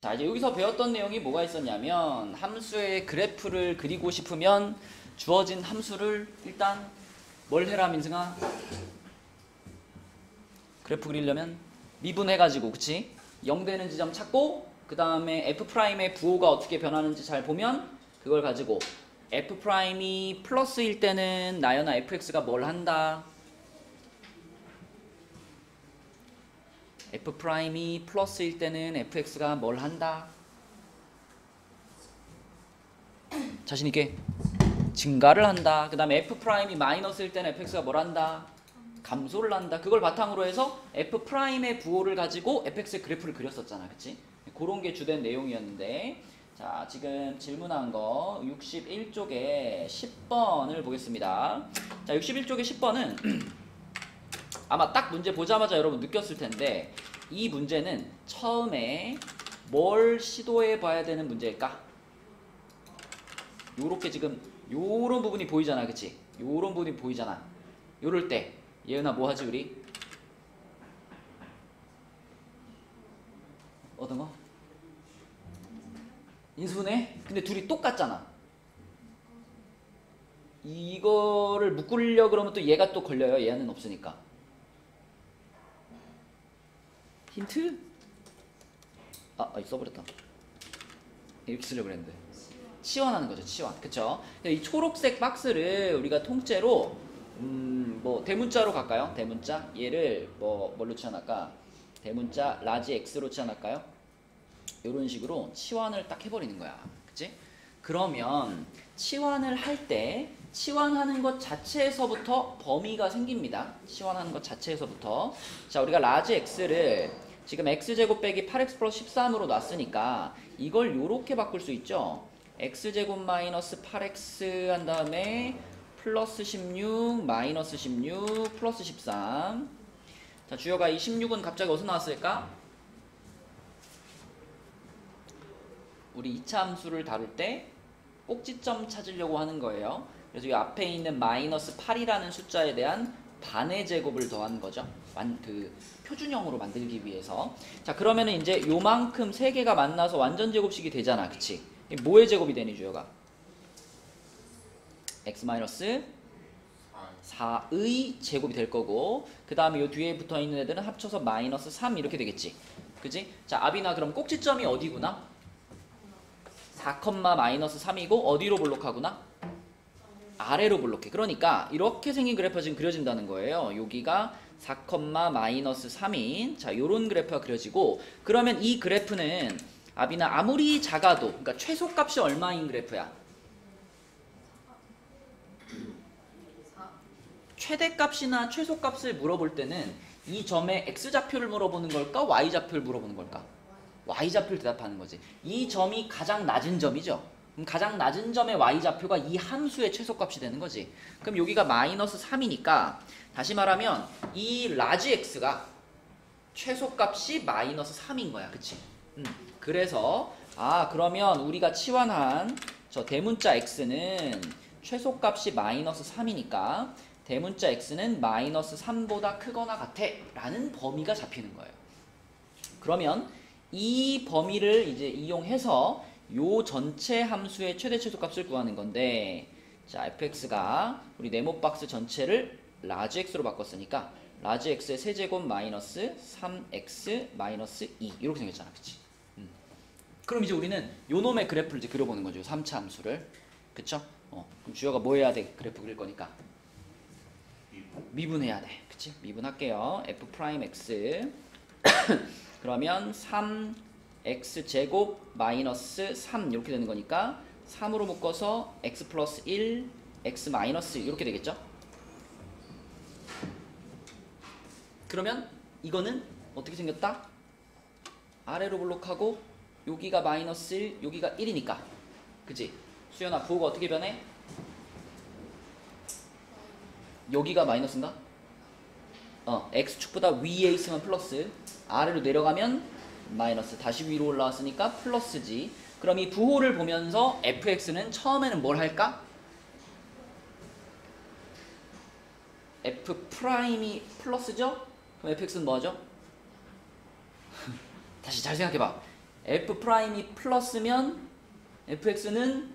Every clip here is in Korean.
자, 이제 여기서 배웠던 내용이 뭐가 있었냐면 함수의 그래프를 그리고 싶으면 주어진 함수를 일단 뭘 해라 민승아? 그래프 그리려면 미분해가지고 그치? 0 되는 지점 찾고 그 다음에 F'의 부호가 어떻게 변하는지 잘 보면 그걸 가지고 F'이 플러스일 때는 나연아 fx가 뭘 한다? F'이 플러스일 때는 fx가 뭘 한다? 자신있게 증가를 한다. 그 다음에 F'이 마이너스일 때는 fx가 뭘 한다? 감소를 한다. 그걸 바탕으로 해서 F'의 부호를 가지고 fx의 그래프를 그렸었잖아. 그치? 그런 게 주된 내용이었는데 자, 지금 질문한 거 61쪽에 10번을 보겠습니다. 자, 61쪽에 10번은 아마 딱 문제 보자마자 여러분 느꼈을 텐데 이 문제는 처음에 뭘 시도해 봐야 되는 문제일까? 요렇게 지금 요런 부분이 보이잖아. 그치? 요런 부분이 보이잖아. 요럴 때 예은아 뭐 하지 우리? 어떤 거? 인수분해? 근데 둘이 똑같잖아. 이거를 묶으려 그러면 또 얘가 또 걸려요. 얘는 없으니까. 힌트? 써버렸다. 이렇게 쓰려고 그랬는데. 치환하는 거죠. 치환. 그쵸? 이 초록색 박스를 우리가 통째로 뭐 대문자로 갈까요? 대문자? 얘를 뭘로 치환할까? 대문자 라지 X로 치환할까요? 이런 식으로 치환을 딱 해버리는 거야. 그치? 그러면 치환을 할 때 치환하는 것 자체에서부터 범위가 생깁니다. 치환하는 것 자체에서부터. 자, 우리가 라지 x를 지금 x제곱 빼기 8x 플러스 13으로 놨으니까 이걸 요렇게 바꿀 수 있죠. x제곱 마이너스 8x 한 다음에 플러스 16 마이너스 16 플러스 13. 자, 주여가 이 16은 갑자기 어디서 나왔을까? 우리 2차 함수를 다룰 때 꼭지점 찾으려고 하는 거예요. 그래서 이 앞에 있는 마이너스 8이라는 숫자에 대한 반의 제곱을 더한 거죠. 그 표준형으로 만들기 위해서. 자, 그러면은 이제 요만큼 세 개가 만나서 완전 제곱식이 되잖아. 그치? 뭐의 제곱이 되니 주여가? x 마이너스 4의 제곱이 될 거고, 그 다음에 요 뒤에 붙어 있는 애들은 합쳐서 마이너스 3 이렇게 되겠지. 그치? 자, 아비나 그럼 꼭지점이 어디구나? 4, 마이너스 3이고 어디로 볼록하구나? 아래로 볼록해. 그러니까 이렇게 생긴 그래프가 지금 그려진다는 거예요. 여기가 4, 마이너스 3인 자, 요런 그래프가 그려지고, 그러면 이 그래프는 아비나 아무리 작아도, 그러니까 최소값이 얼마인 그래프야? 최대값이나 최소값을 물어볼 때는 이 점의 x좌표를 물어보는 걸까? y좌표를 물어보는 걸까? y좌표를 대답하는 거지. 이 점이 가장 낮은 점이죠. 그럼 가장 낮은 점의 y좌표가 이 함수의 최소값이 되는 거지. 그럼 여기가 마이너스 3이니까 다시 말하면 이 라지 x가 최소값이 마이너스 3인 거야. 그치? 그래서 그러면 우리가 치환한 저 대문자 x는 최소값이 마이너스 3이니까 대문자 x는 마이너스 3보다 크거나 같아 라는 범위가 잡히는 거예요. 그러면 이 범위를 이제 이용해서 요 전체 함수의 최대 최소값을 구하는 건데, 자, fx가 우리 네모 박스 전체를 라지 x로 바꿨으니까 라지 x의 세제곱 마이너스 3x 마이너스 2 이렇게 생겼잖아. 그치? 그럼 이제 우리는 요 놈의 그래프를 이제 그려보는 거죠. 3차 함수를. 그쵸? 그럼 주여가 뭐 해야 돼? 그래프 그릴 거니까 미분해야 돼. 그치? 미분할게요. f'x 그러면 3x제곱 마이너스 3 이렇게 되는 거니까 3으로 묶어서 x 플러스 1 x 마이너스 이렇게 되겠죠? 그러면 이거는 어떻게 생겼다? 아래로 볼록하고 여기가 마이너스 1 여기가 1이니까 그치? 수연아 부호가 어떻게 변해? 여기가 마이너스인가? x축보다 위에 있으면 플러스, 아래로 내려가면 마이너스, 다시 위로 올라왔으니까 플러스지. 그럼 이 부호를 보면서 fx는 처음에는 뭘 할까? f'이 플러스죠? 그럼 fx는 뭐 하죠? 다시 잘 생각해봐. f 프라임이 플러스면 fx는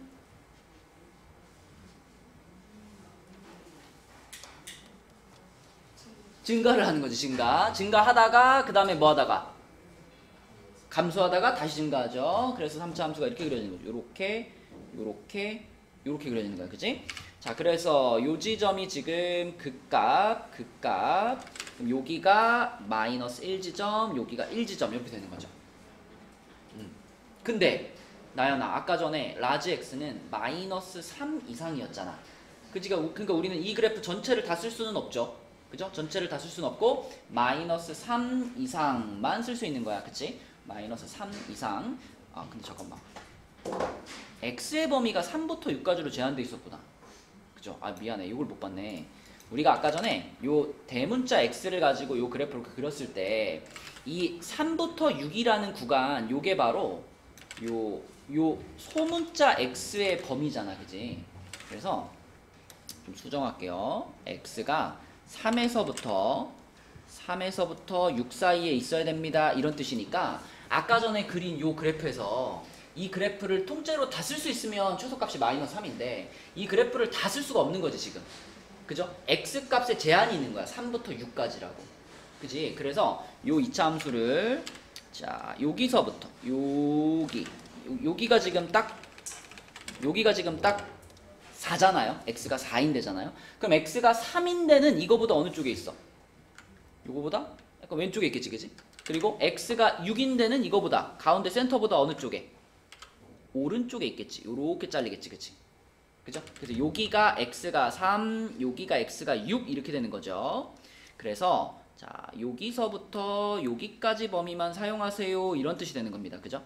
증가를 하는 거지. 증가하다가 그 다음에 뭐 하다가 감소하다가 다시 증가하죠. 그래서 3차 함수가 이렇게 그려지는 거죠. 요렇게 그려지는 거야. 그치? 자, 그래서 요 지점이 지금 극값. 그럼 여기가 마이너스 1지점, 여기가 1지점 이렇게 되는 거죠. 근데 나연아, 아까 전에 라지 x는 마이너스 3 이상이었잖아. 그러니까 우리는 이 그래프 전체를 다 쓸 수는 없죠. 그죠? 전체를 다 쓸 수는 없고 마이너스 3 이상만 쓸 수 있는 거야. 그치? 마이너스 3 이상. 아, 근데 잠깐만. x의 범위가 3부터 6까지로 제한돼 있었구나. 그죠? 아, 미안해. 이걸 못 봤네. 우리가 아까 전에 요 대문자 x를 가지고 요 그래프를 그렸을 때 이 3부터 6이라는 구간, 요게 바로 요 소문자 x의 범위잖아. 그지? 그래서 좀 수정할게요. x가 3에서부터 6 사이에 있어야 됩니다. 이런 뜻이니까 아까 전에 그린 요 그래프에서 이 그래프를 통째로 다 쓸 수 있으면 최소값이 마이너스 3인데 이 그래프를 다 쓸 수가 없는 거지 지금. 그죠? x값에 제한이 있는 거야. 3부터 6까지라고. 그지? 그래서 요 2차 함수를 자, 여기서부터 여기가 지금 딱 4잖아요. x가 4인데잖아요. 그럼 x가 3인데는 이거보다 어느 쪽에 있어? 요거보다 약간 왼쪽에 있겠지, 그지? 그리고 x가 6인데는 이거보다 가운데 센터보다 어느 쪽에? 오른쪽에 있겠지. 요렇게 잘리겠지, 그치? 그죠? 그래서 여기가 x가 3, 여기가 x가 6 이렇게 되는 거죠. 그래서 자, 여기서부터 여기까지 범위만 사용하세요. 이런 뜻이 되는 겁니다. 그죠?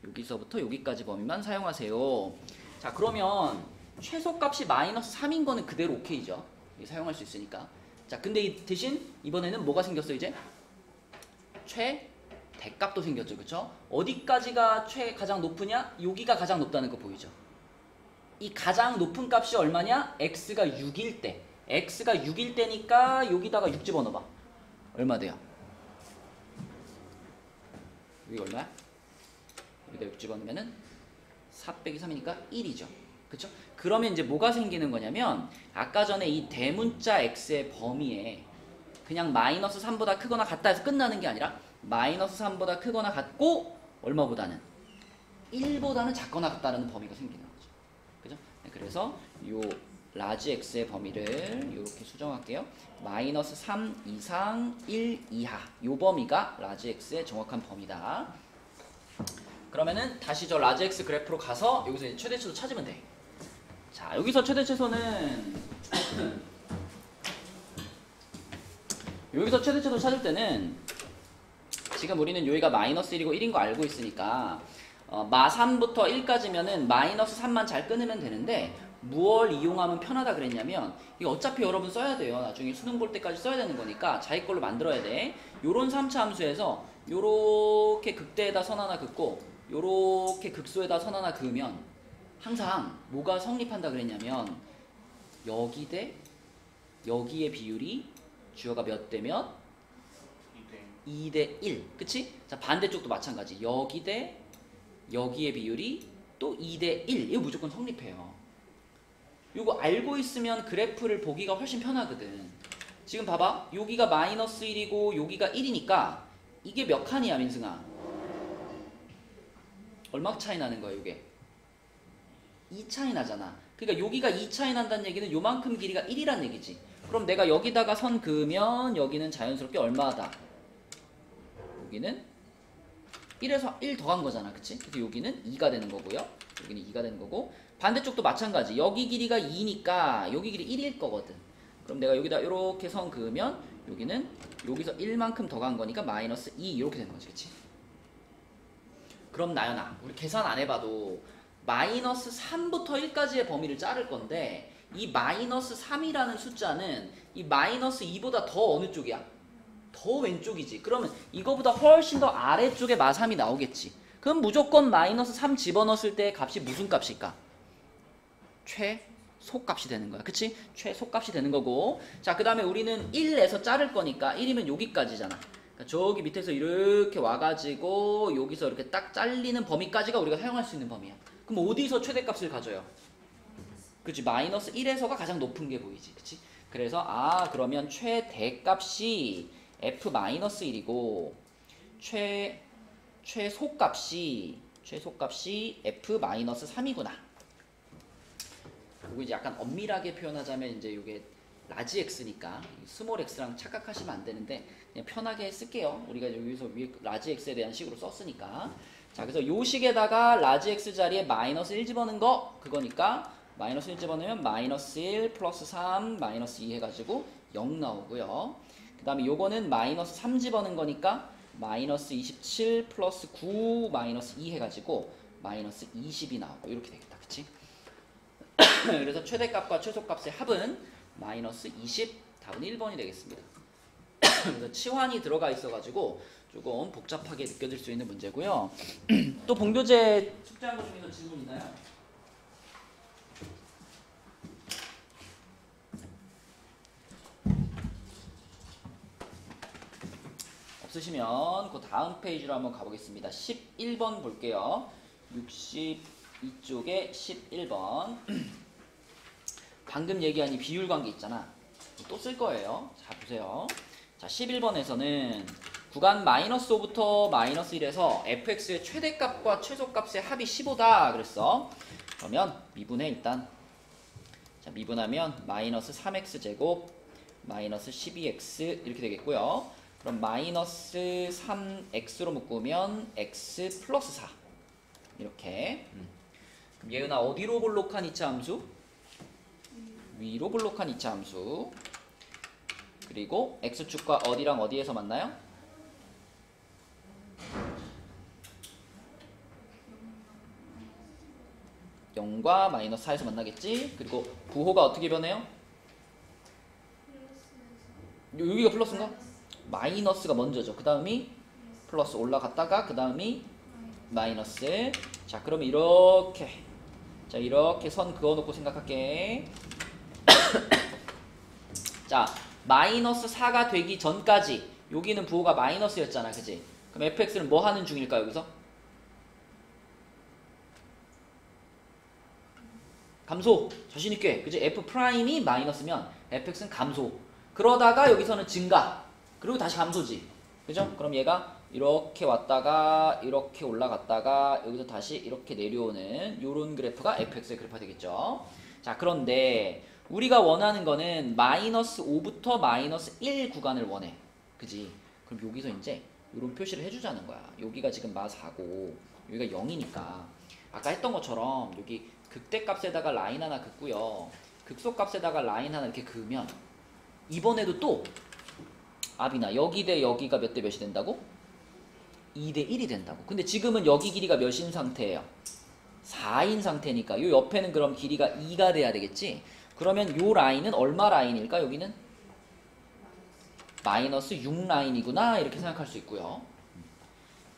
여기서부터 여기까지 범위만 사용하세요. 자, 그러면 최소값이 마이너스 3인 거는 그대로 오케이죠. 사용할 수 있으니까. 자, 근데 대신 이번에는 뭐가 생겼어 이제? 최대값도 생겼죠. 그쵸? 어디까지가 가장 높으냐? 여기가 가장 높다는 거 보이죠? 이 가장 높은 값이 얼마냐? x가 6일 때. x가 6일 때니까 여기다가 6 집어넣어봐. 얼마 돼요? 여기가 얼마야? 여기다 6 집어넣으면은 4 빼기 3이니까 1이죠. 그쵸? 그러면 이제 뭐가 생기는 거냐면 아까 전에 이 대문자 x의 범위에 그냥 마이너스 3보다 크거나 같다 해서 끝나는 게 아니라 마이너스 3보다 크거나 같고 얼마보다는 1보다는 작거나 같다는 범위가 생기는 거죠. 그죠? 네, 그래서 요 라지 x의 범위를 이렇게 수정할게요. 마이너스 3 이상 1 이하 요 범위가 라지 x의 정확한 범위다. 그러면은 다시 저 라지 x 그래프로 가서 여기서 이제 최대치도 찾으면 돼. 자, 여기서 최대치소는 여기서 최대치도 찾을 때는 지금 우리는 여기가 마이너스 1이고 1인 거 알고 있으니까 마 3부터 1까지면은 마이너스 3만 잘 끊으면 되는데 무얼 이용하면 편하다 그랬냐면 이거 어차피 여러분 써야 돼요. 나중에 수능 볼 때까지 써야 되는 거니까 자기 걸로 만들어야 돼. 요런 3차 함수에서 요렇게 극대에다 선 하나 긋고 요렇게 극소에다 선 하나 그으면 항상 뭐가 성립한다 그랬냐면 여기 대 여기의 비율이 주어가 몇 대 몇? 2 대 1. 그치? 자, 반대쪽도 마찬가지. 여기 대 여기의 비율이 또 2 대 1. 이거 무조건 성립해요. 이거 알고 있으면 그래프를 보기가 훨씬 편하거든. 지금 봐봐. 여기가 마이너스 1이고 여기가 1이니까 이게 몇 칸이야, 민승아? 얼마 차이 나는 거야, 이게? 2 차이 나잖아. 그러니까 여기가 2 차이 난다는 얘기는 요만큼 길이가 1이란 얘기지. 그럼 내가 여기다가 선 그으면 여기는 자연스럽게 얼마다? 여기는 1에서 1 더한 거잖아. 그치? 그래서 여기는 2가 되는 거고요. 여기는 2가 되는 거고 반대쪽도 마찬가지. 여기 길이가 2니까 여기 길이 1일 거거든. 그럼 내가 여기다 이렇게 선 그으면 여기는 여기서 1만큼 더 간 거니까 마이너스 2 이렇게 되는 거지. 그치? 그럼 나연아, 우리 계산 안 해봐도 마이너스 3부터 1까지의 범위를 자를 건데 이 마이너스 3이라는 숫자는 이 마이너스 2보다 더 어느 쪽이야? 더 왼쪽이지. 그러면 이거보다 훨씬 더 아래쪽에 마3이 나오겠지. 그럼 무조건 마이너스 3 집어넣었을 때 값이 무슨 값일까? 최소값이 되는 거야. 그치? 최소값이 되는 거고. 자, 그 다음에 우리는 1에서 자를 거니까 1이면 여기까지잖아. 그러니까 저기 밑에서 이렇게 와가지고 여기서 이렇게 딱 잘리는 범위까지가 우리가 사용할 수 있는 범위야. 그럼 어디서 최대값을 가져요? 그치, 마이너스 1에서가 가장 높은 게 보이지. 그치? 그래서 그러면 최대값이 f-1이고 최소값이 f-3이구나. 그리고 이제 약간 엄밀하게 표현하자면 이제 이게 라지 x니까 스몰 x랑 착각하시면 안 되는데 그냥 편하게 쓸게요. 우리가 여기서 위에 라지 x에 대한 식으로 썼으니까. 자, 그래서 요 식에다가 라지 x 자리에 마이너스 1 집어넣은 거 그거니까 마이너스 1 집어넣으면 마이너스 1 플러스 3 마이너스 2 해가지고 0 나오고요. 그 다음에 요거는 마이너스 3 집어넣은 거니까 마이너스 27 플러스 9 마이너스 2 해가지고 마이너스 20이 나오고 이렇게 되겠다. 그치? 그래서 최대값과 최소값의 합은 마이너스 20, 답은 1번이 되겠습니다. 그래서 치환이 들어가 있어가지고 조금 복잡하게 느껴질 수 있는 문제고요. 또 본교재 숙제한 것 중에서 질문 있나요? 없으시면 그 다음 페이지로 한번 가보겠습니다. 11번 볼게요. 62쪽에 11번. 방금 얘기한 이 비율관계 있잖아. 또 쓸 거예요. 자, 보세요. 자, 11번에서는 구간 마이너스 5부터 마이너스 1에서 fx의 최대값과 최소값의 합이 15다 그랬어. 그러면 미분해 일단. 자, 미분하면 마이너스 3x제곱 마이너스 12x 이렇게 되겠고요. 그럼 마이너스 3x로 묶으면 x 플러스 4 이렇게. 그럼 예은아 어디로 볼록한 이차 함수? 위로 볼록한 이차 함수. 그리고 x축과 어디랑 어디에서 만나요? (0과 마이너스 4에서) 만나겠지? 그리고 부호가 어떻게 변해요? 여기가 플러스인가? 마이너스가 먼저죠. 그 다음이 플러스 올라갔다가 그 다음이 마이너스. 자, 그러면 이렇게, 자, 이렇게 선 그어놓고 생각할게. 자, 마이너스 4가 되기 전까지 여기는 부호가 마이너스였잖아. 그지? 그럼 fx는 뭐 하는 중일까 여기서? 감소. 자신있게. 그지? f'이 마이너스면 fx는 감소. 그러다가 여기서는 증가. 그리고 다시 감소지. 그죠? 그럼 얘가 이렇게 왔다가 이렇게 올라갔다가 여기서 다시 이렇게 내려오는 요런 그래프가 fx의 그래프가 되겠죠. 자, 그런데 우리가 원하는 거는 마이너스 5부터 마이너스 1 구간을 원해. 그지? 그럼 여기서 이제 요런 표시를 해주자는 거야. 여기가 지금 마4고 여기가 0이니까 아까 했던 것처럼 여기 극대값에다가 라인 하나 긋고요. 극소값에다가 라인 하나 이렇게 그으면 이번에도 또 아비나 여기 대 여기가 몇 대 몇이 된다고? 2대 1이 된다고. 근데 지금은 여기 길이가 몇인 상태예요? 4인 상태니까 요 옆에는 그럼 길이가 2가 돼야 되겠지? 그러면 요 라인은 얼마 라인일까? 여기는? 마이너스 6 라인이구나 이렇게 생각할 수 있고요.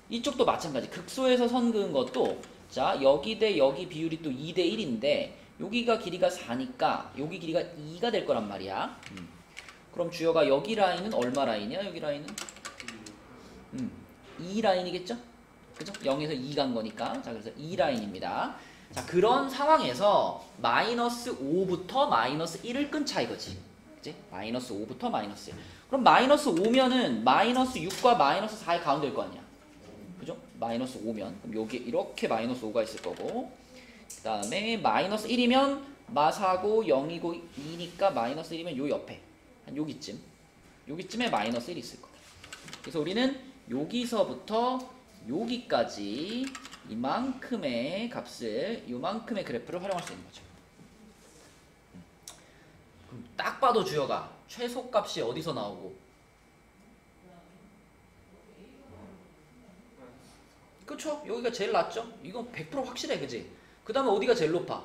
이쪽도 마찬가지. 극소에서 선 그은 것도 자, 여기 대 여기 비율이 또 2대 1인데 여기가 길이가 4니까 여기 길이가 2가 될 거란 말이야. 그럼 주여가 여기 라인은 얼마 라인이야? 여기 라인은? 2 라인이겠죠? 그죠? 0에서 2 간 거니까. 자, 그래서 2 라인입니다. 자, 그런 상황에서 마이너스 5부터 마이너스 1을 끊자 이거지. 그치? 마이너스 5부터 마이너스 1. 그럼 마이너스 5면은 마이너스 6과 마이너스 4의 가운데일 거 아니야. 그죠? 마이너스 5면. 그럼 여기 이렇게 마이너스 5가 있을 거고. 그 다음에 마이너스 1이면 마4고 0이고 2니까 마이너스 1이면 요 옆에. 한 여기쯤. 여기쯤에 마이너스 1이 있을 거야. 그래서 우리는 여기서부터 여기까지 이만큼의 값을, 요만큼의 그래프를 활용할 수 있는 거죠. 그럼 딱 봐도 주여가 최소값이 어디서 나오고? 그쵸? 여기가 제일 낮죠? 이건 100% 확실해, 그지? 그 다음에 어디가 제일 높아?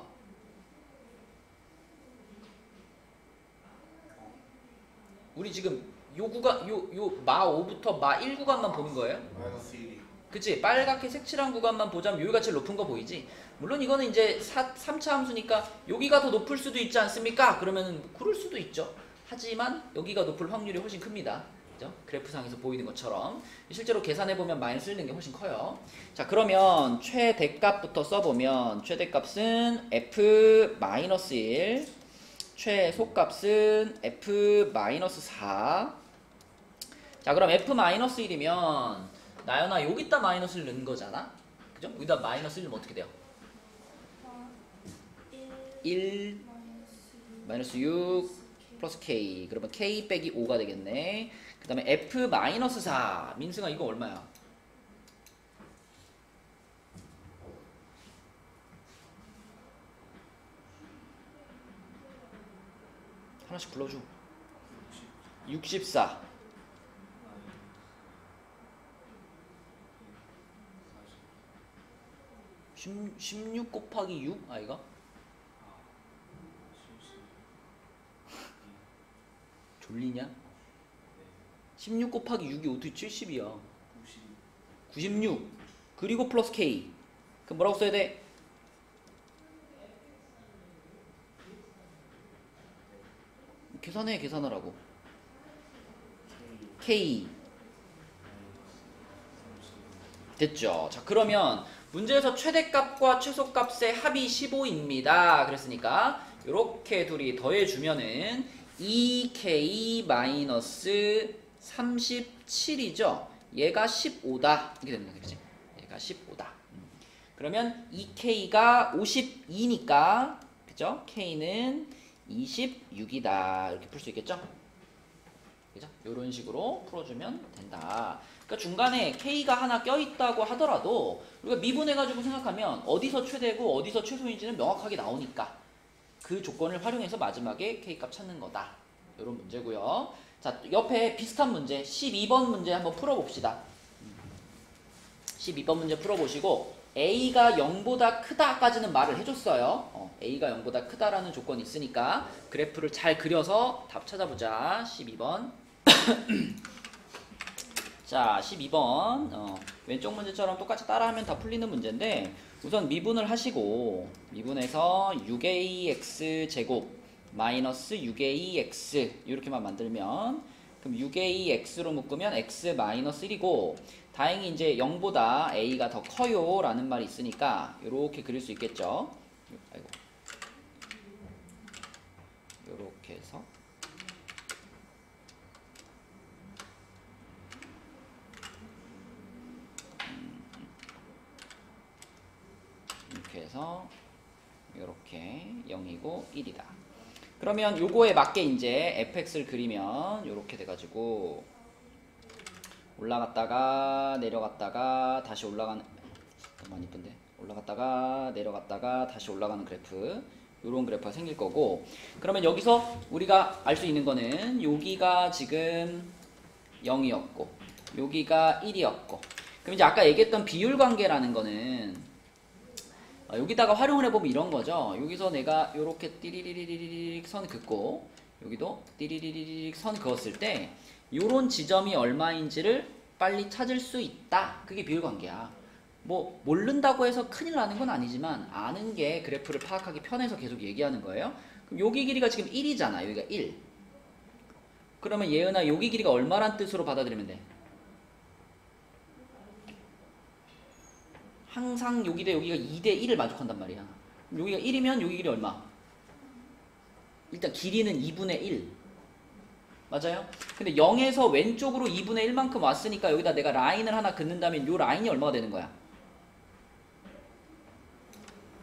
우리 지금 요 구간, 요 마5부터 마1 구간만 보는 거예요? 마이너스 1이. 그치? 빨갛게 색칠한 구간만 보자면 여기가 제일 높은 거 보이지? 물론 이거는 이제 3차 함수니까 여기가 더 높을 수도 있지 않습니까? 그러면 그럴 수도 있죠. 하지만 여기가 높을 확률이 훨씬 큽니다. 그죠? 그래프상에서 보이는 것처럼 실제로 계산해보면 마이너스 1 넣는 게 훨씬 커요. 자, 그러면 최대값부터 써보면 최대값은 f-1, 최소값은 f-4. 자, 그럼 f-1이면 나연아 여기다 마이너스를 넣는 거잖아? 그죠? 여기다 마이너스 1 넣으면 어떻게 돼요? 1 마이너스 6 플러스 k. 그러면 k 빼기 5가 되겠네. 그 다음에 f-4. 민승아 이거 얼마야? 하나씩 불러줘. 64. 16 곱하기 6 아이가? 졸리냐? 16 곱하기 6이 어떻게 70이야? 96 그리고 플러스 K. 그럼 뭐라고 써야 돼? 계산하라고. K. 됐죠? 자, 그러면 문제에서 최대값과 최소값의 합이 15입니다. 그랬으니까 이렇게 둘이 더해주면은 2K-37이죠? 얘가 15다. 이렇게 되는 거지, 그치? 얘가 15다. 그러면 2K가 52니까, 그죠? K는 26이다. 이렇게 풀 수 있겠죠? 그죠? 이런 식으로 풀어주면 된다. 그러니까 중간에 K가 하나 껴있다고 하더라도 우리가 미분해가지고 생각하면 어디서 최대고 어디서 최소인지는 명확하게 나오니까 그 조건을 활용해서 마지막에 K값 찾는 거다. 이런 문제고요. 자, 옆에 비슷한 문제 12번 문제 한번 풀어봅시다. 12번 문제 풀어보시고 A가 0보다 크다까지는 말을 해줬어요. A가 0보다 크다라는 조건이 있으니까 그래프를 잘 그려서 답 찾아보자. 12번 자, 12번 왼쪽 문제처럼 똑같이 따라하면 다 풀리는 문제인데 우선 미분을 하시고 미분해서 6ax제곱 마이너스 6ax 이렇게만 만들면 그럼 6ax로 묶으면 x 마이너스 1이고 다행히 이제 0보다 a가 더 커요 라는 말이 있으니까 이렇게 그릴 수 있겠죠. 아이고. 이렇게 해서 이렇게 해서 이렇게 0이고 1이다. 그러면 요거에 맞게 이제 fx를 그리면 이렇게 돼가지고 올라갔다가 내려갔다가 다시 올라가는 너무 이쁜데 올라갔다가 내려갔다가 다시 올라가는 그래프 요런 그래프가 생길 거고 그러면 여기서 우리가 알 수 있는 거는 여기가 지금 0이었고 여기가 1이었고 그럼 이제 아까 얘기했던 비율 관계라는 거는 여기다가 활용을 해보면 이런 거죠. 여기서 내가 요렇게 띠리리리리릭 선 긋고 여기도 띠리리리릭 선 그었을 때 요런 지점이 얼마인지를 빨리 찾을 수 있다. 그게 비율 관계야. 뭐 모른다고 해서 큰일 나는 건 아니지만 아는 게 그래프를 파악하기 편해서 계속 얘기하는 거예요. 그럼 여기 길이가 지금 1이잖아. 여기가 1. 그러면 예은아 여기 길이가 얼마란 뜻으로 받아들이면 돼? 항상 여기 대 여기가 2대 1을 만족한단 말이야. 여기가 1이면 여기 길이 얼마? 일단 길이는 2분의 1. 맞아요? 근데 0에서 왼쪽으로 2분의 1만큼 왔으니까 여기다 내가 라인을 하나 긋는다면 요 라인이 얼마가 되는 거야?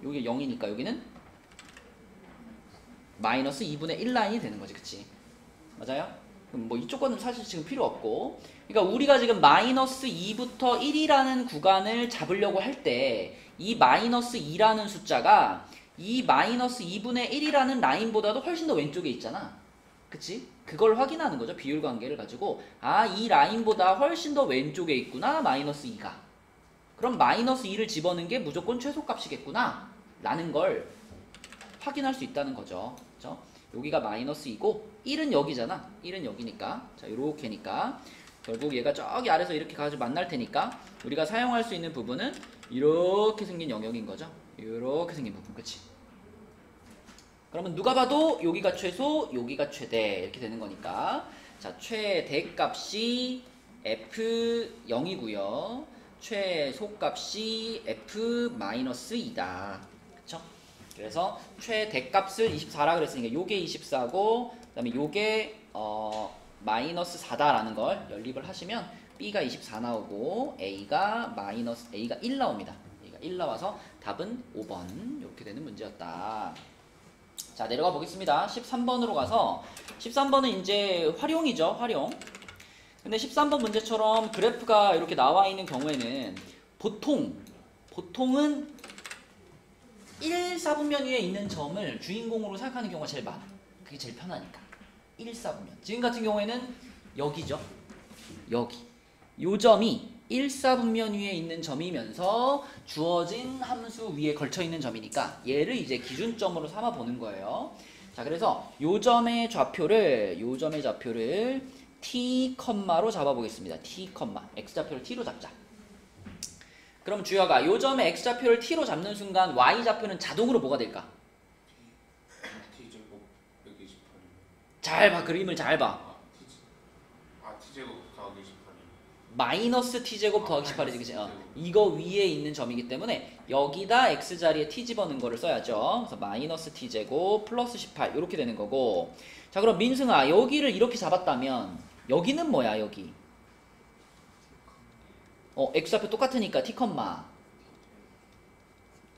여기 0이니까 여기는 마이너스 2분의 1 라인이 되는 거지. 그치? 맞아요? 그럼 뭐 이쪽 거는 사실 지금 필요 없고 그러니까 우리가 지금 마이너스 2부터 1이라는 구간을 잡으려고 할 때 이 마이너스 2라는 숫자가 이 마이너스 2분의 1이라는 라인보다도 훨씬 더 왼쪽에 있잖아. 그치? 그걸 확인하는 거죠. 비율 관계를 가지고 아, 이 라인보다 훨씬 더 왼쪽에 있구나. 마이너스 2가. 그럼 마이너스 2를 집어넣은 게 무조건 최소값이겠구나. 라는 걸 확인할 수 있다는 거죠. 그렇죠? 여기가 마이너스 2고 1은 여기잖아. 1은 여기니까. 자, 요렇게니까 결국 얘가 저기 아래서 이렇게 가지고 만날 테니까 우리가 사용할 수 있는 부분은 이렇게 생긴 영역인 거죠. 이렇게 생긴 부분. 그치? 그러면 누가 봐도 여기가 최소, 여기가 최대 이렇게 되는 거니까 자, 최대값이 F0이고요. 최소값이 F-2다. 그쵸? 그래서 최대값을 24라 그랬으니까 요게 24고 그 다음에 요게 마이너스 4다라는 걸 연립을 하시면 B가 24 나오고 A가 1 나옵니다. A가 1 나와서 답은 5번 이렇게 되는 문제였다. 자, 내려가 보겠습니다. 13번으로 가서 13번은 이제 활용이죠. 활용. 근데 13번 문제처럼 그래프가 이렇게 나와 있는 경우에는 보통은 1, 4분면 위에 있는 점을 주인공으로 생각하는 경우가 제일 많아. 그게 제일 편하니까. 1, 4분면. 지금 같은 경우에는 여기죠. 여기. 요 점이 1, 4분면 위에 있는 점이면서 주어진 함수 위에 걸쳐 있는 점이니까 얘를 이제 기준점으로 삼아 보는 거예요. 자, 그래서 요 점의 좌표를 t, 로 잡아보겠습니다. t, x좌표를 t로 잡자. 그럼 주여가 요 점의 x좌표를 t로 잡는 순간 y좌표는 자동으로 뭐가 될까? t제곱 128. 잘 봐. 그림을 잘 봐. t제곱 더하기 18이. 마이너스 t제곱 더하기 18이지. 그치? 이거 위에 있는 점이기 때문에 여기다 x자리에 t 집어넣은 거를 써야죠. 그래서 마이너스 t제곱 플러스 18 이렇게 되는 거고. 자, 그럼 민승아 여기를 이렇게 잡았다면 여기는 뭐야? 여기 x좌표 똑같으니까 t,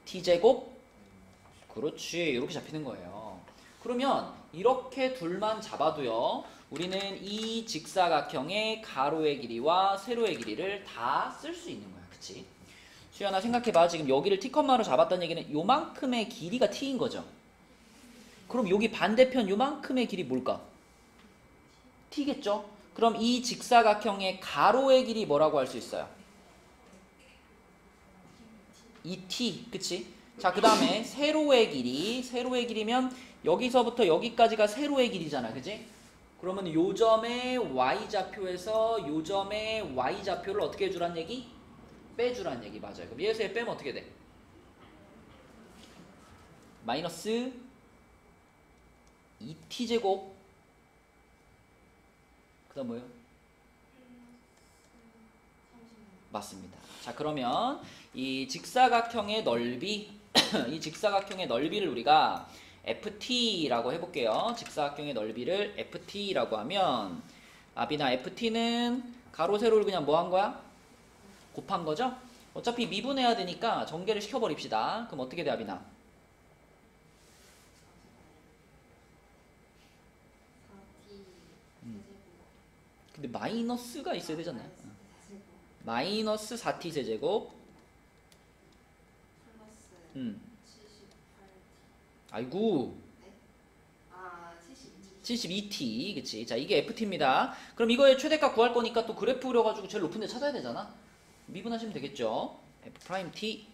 t제곱. 그렇지. 이렇게 잡히는 거예요. 그러면 이렇게 둘만 잡아도요 우리는 이 직사각형의 가로의 길이와 세로의 길이를 다 쓸 수 있는 거야. 그치? 수연아 생각해봐. 지금 여기를 t, 로 잡았다는 얘기는 요만큼의 길이가 t인 거죠. 그럼 여기 반대편 요만큼의 길이 뭘까? t겠죠? 그럼 이 직사각형의 가로의 길이 뭐라고 할 수 있어요? 2t. 그치? 자, 그 다음에 세로의 길이면 여기서부터 여기까지가 세로의 길이잖아. 그치? 그러면 요 점의 y좌표에서 요 점의 y좌표를 어떻게 해주란 얘기? 빼주란 얘기. 맞아요. 그럼 얘에서 얘 빼면 어떻게 돼? 마이너스 2t제곱 그 다음 뭐예요? 맞습니다. 자, 그러면 이 직사각형의 넓이 이 직사각형의 넓이를 우리가 ft라고 해볼게요. 직사각형의 넓이를 ft라고 하면 아비나 ft는 가로 세로를 그냥 뭐 한 거야? 곱한 거죠? 어차피 미분해야 되니까 전개를 시켜버립시다. 그럼 어떻게 돼, 아비나? 근데 마이너스가 있어야 되잖아요. 마이너스 4t 세제곱 아이고 72t. 그치? 자, 이게 ft입니다. 그럼 이거의 최대값 구할 거니까 또 그래프 그려가지고 제일 높은 데 찾아야 되잖아. 미분하시면 되겠죠. f't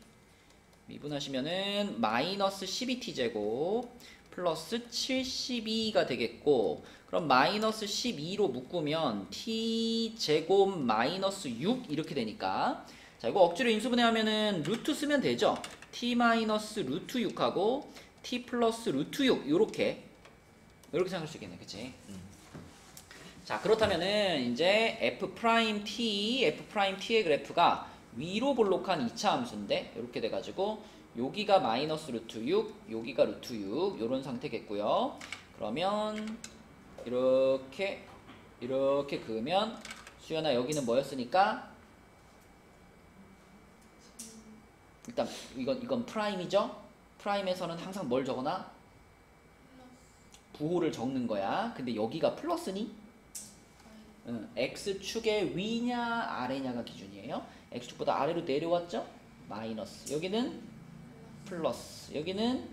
미분하시면은 마이너스 12t 제곱 플러스 72가 되겠고, 그럼 마이너스 12로 묶으면 t 제곱 마이너스 6 이렇게 되니까, 자, 이거 억지로 인수분해하면은 루트 쓰면 되죠. t 마이너스 루트 6하고 t 플러스 루트 6 요렇게 생각할 수 있겠네. 그치? 자, 그렇다면은 이제 f't의 그래프가 위로 볼록한 2차 함수인데 이렇게 돼가지고 여기가 마이너스 루트 6, 여기가 루트 6 요런 상태겠고요. 그러면 이렇게 그으면 수연아 여기는 뭐였으니까 일단 이건 프라임이죠. 프라임에서는 항상 뭘 적어놔? 부호를 적는 거야. 근데 여기가 플러스니? x축의 위냐 아래냐가 기준이에요. x축보다 아래로 내려왔죠? 마이너스. 여기는 플러스. 여기는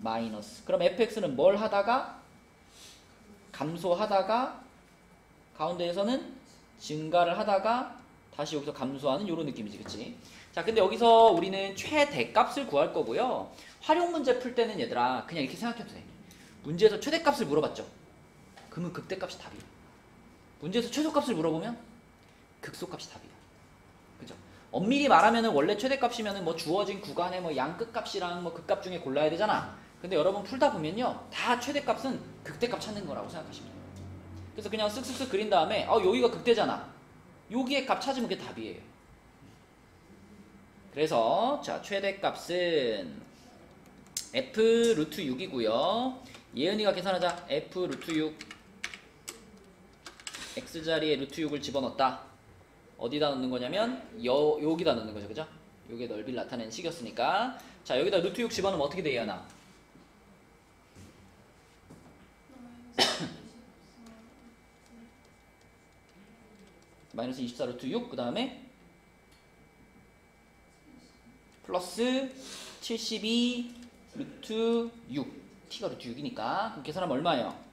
마이너스. 그럼 fx는 뭘 하다가? 감소하다가 가운데에서는 증가를 하다가 다시 여기서 감소하는 이런 느낌이지. 그치? 자, 근데 여기서 우리는 최대값을 구할 거고요. 활용 문제 풀 때는 얘들아 그냥 이렇게 생각해도 돼. 문제에서 최대값을 물어봤죠? 그러면 극대값이 답이야. 문제에서 최소값을 물어보면 극소값이 답이야. 그죠? 엄밀히 말하면은 원래 최대값이면은 뭐 주어진 구간의 뭐 양끝값이랑 뭐 극값 중에 골라야 되잖아. 근데 여러분 풀다 보면요, 다 최대값은 극대값 찾는 거라고 생각하시면 돼요. 그래서 그냥 쓱쓱쓱 그린 다음에 여기가 극대잖아. 여기에 값 찾으면 그게 답이에요. 그래서 자 최대값은 f 루트 6이고요. 예은이가 계산하자. f 루트 6 x자리에 루트 6을 집어넣었다. 어디다 넣는 거냐면 여기다 넣는 거죠. 그죠? 요게 넓이를 나타내는 식이었으니까. 자 여기다 루트 6 집어넣으면 어떻게 돼 예은아? 마이너스 24 루트 6 그 다음에 플러스 72 루트 6 t가 루트 6이니까 그럼 계산하면 얼마예요?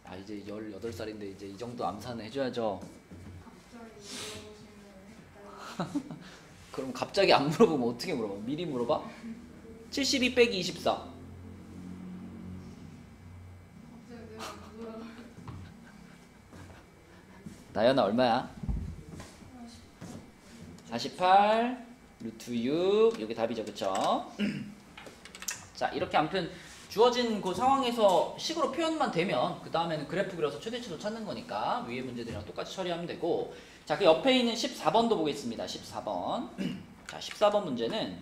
아 이제 18살인데 이제 이 정도 암산을 해줘야죠. 그럼 갑자기 안 물어보면 어떻게 물어봐? 미리 물어봐? 72 빼기 24 나연아 얼마야? 48 루트 6 여기 답이죠. 그쵸? 자 이렇게 아무튼 주어진 그 상황에서 식으로 표현만 되면 그 다음에는 그래프 그려서 최대치도 찾는 거니까 위에 문제들이랑 똑같이 처리하면 되고 자 그 옆에 있는 14번도 보겠습니다. 14번 자 14번 문제는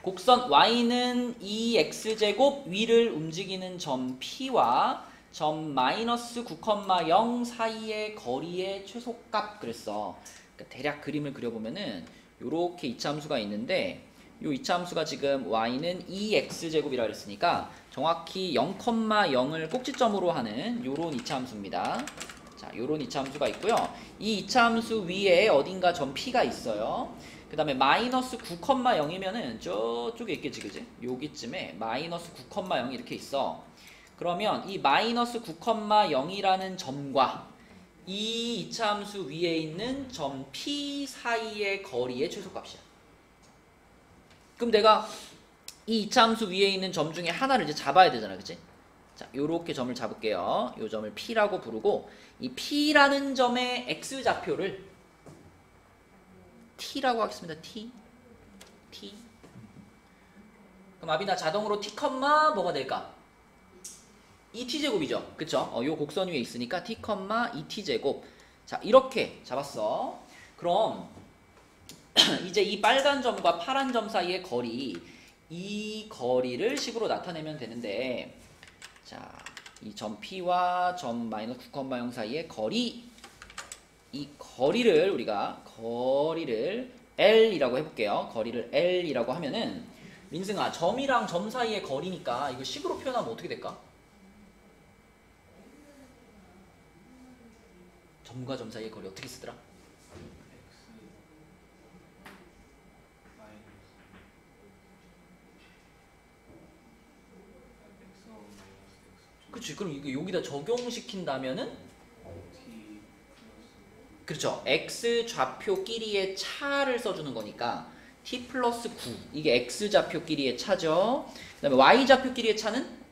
곡선 y는 2x제곱 위를 움직이는 점 P와 점 마이너스 9,0 사이의 거리의 최소값 그랬어. 그러니까 대략 그림을 그려보면은 요렇게 이차함수가 있는데 요 이차함수가 지금 y는 2x제곱이라 그랬으니까 정확히 0,0을 꼭지점으로 하는 요런 이차함수입니다. 자, 요런 이차함수가 있고요. 이 이차함수 위에 어딘가 점 P가 있어요. 그 다음에 마이너스 9,0이면은 저쪽에 있겠지, 그지? 여기쯤에 마이너스 9,0 이렇게 있어. 그러면 이 마이너스 9,0이라는 점과 이 이차함수 위에 있는 점 P 사이의 거리의 최소값이야. 그럼 내가 이 이차함수 위에 있는 점 중에 하나를 이제 잡아야 되잖아, 그치? 자, 요렇게 점을 잡을게요. 요 점을 P라고 부르고 이 P라는 점의 X좌표를 T라고 하겠습니다. T. 그럼 아비나 자동으로 T, 뭐가 될까? 2t제곱이죠. 그쵸? 요 곡선 위에 있으니까 t, 2t제곱. 자, 이렇게 잡았어. 그럼 이제 이 빨간 점과 파란 점 사이의 거리, 이 거리를 식으로 나타내면 되는데 자, 이 점 P와 점 마이너스 9,0 사이의 거리, 이 거리를 우리가 L이라고 해볼게요. 거리를 L이라고 하면은 민승아, 점이랑 점 사이의 거리니까 이거 식으로 표현하면 어떻게 될까? 점과 점 사이의 거리 어떻게 쓰더라? 그치, 그럼 이거 여기다 적용시킨다면은 그렇죠. x 좌표끼리의 차를 써주는 거니까 t 플러스 9 이게 x 좌표끼리의 차죠. 그 다음에 y 좌표끼리의 차는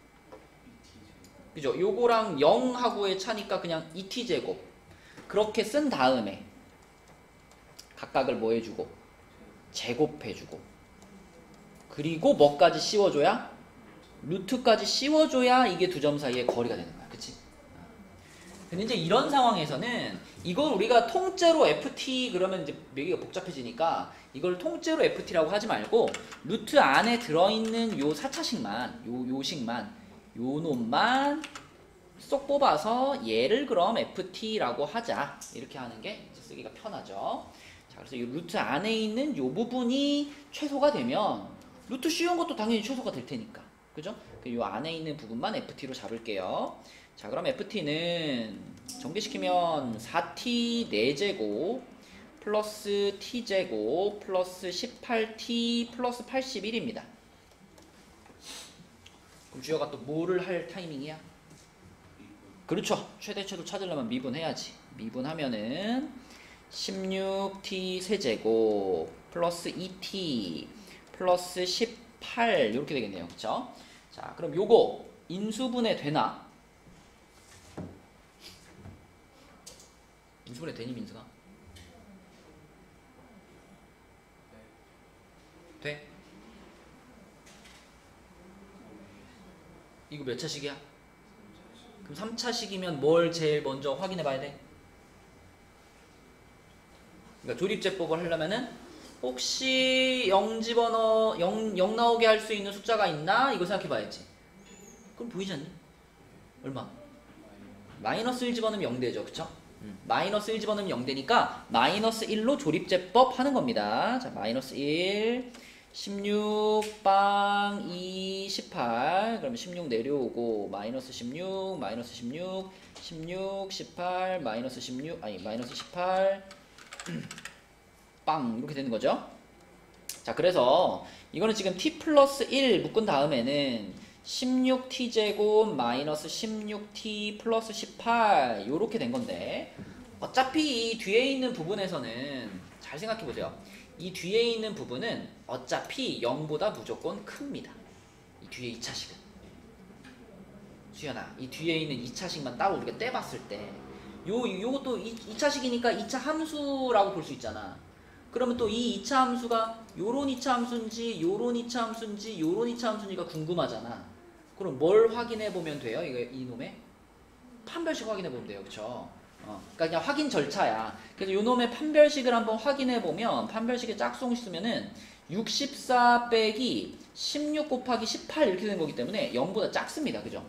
그죠? 요거랑 0하고의 차니까 그냥 2t제곱 그렇게 쓴 다음에 각각을 뭐 해주고 제곱해주고 그리고 뭐까지 씌워줘야? 루트까지 씌워줘야 이게 두 점 사이의 거리가 되는 거야. 그치? 근데 이제 이런 상황에서는 이걸 우리가 통째로 FT 그러면 이제 매기가 복잡해지니까 이걸 통째로 FT라고 하지 말고 루트 안에 들어있는 요 4차식만 요식만 요 놈만 쏙 뽑아서 얘를 그럼 FT라고 하자. 이렇게 하는 게 이제 쓰기가 편하죠. 자, 그래서 이 루트 안에 있는 요 부분이 최소가 되면 루트 씌운 것도 당연히 최소가 될 테니까. 그죠? 요 안에 있는 부분만 FT로 잡을게요. 자, 그럼 FT는 전개시키면 4t 4제곱 플러스 t제곱 플러스 18t 플러스 81입니다. 그럼 주여가 또 뭐를 할 타이밍이야? 그렇죠. 최대치도 찾으려면 미분해야지. 미분하면은 16t 세제곱 플러스 2t 플러스 18 이렇게 되겠네요. 그쵸? 자, 그럼 요거 인수분해 되나? 인수분해 되니 민수가? 돼? 이거 몇 차식이야? 그럼 3차식이면 뭘 제일 먼저 확인해 봐야 돼? 그러니까 조립제법을 하려면은 혹시 0 집어넣어 0 나오게 할 수 있는 숫자가 있나? 이거 생각해 봐야지. 그럼 보이지 않니? 얼마? 마이너스 1 집어넣으면 0 되죠. 그쵸? 마이너스 1 집어넣으면 0 되니까 마이너스 1로 조립제법 하는 겁니다. 자, 마이너스 1 16 빵 2 18 그러면 16 내려오고 마이너스 16 마이너스 16 16 18 마이너스 16 아니 마이너스 18 빵 이렇게 되는 거죠. 자, 그래서 이거는 지금 t 플러스 1 묶은 다음에는 16t제곱 마이너스 16t 플러스 18 요렇게 된 건데 어차피 이 뒤에 있는 부분에서는 잘 생각해 보세요. 이 뒤에 있는 부분은 어차피 0보다 무조건 큽니다. 이 뒤에 2차식은. 수연아, 이 뒤에 있는 2차식만 따로 우리가 떼봤을 때 요것도 2차식이니까 2차 함수라고 볼 수 있잖아. 그러면 또 이 2차 함수가 요런 2차 함수인지 요런 2차 함수인지 요런 2차 함수인지가 궁금하잖아. 그럼 뭘 확인해 보면 돼요? 이놈의 판별식 확인해 보면 돼요. 그쵸? 그러니까 그냥 확인 절차야. 그래서 요놈의 판별식을 한번 확인해 보면 판별식의 짝수공 쓰면은 64 빼기 16 곱하기 18 이렇게 되는 거기 때문에 0보다 작습니다. 그죠?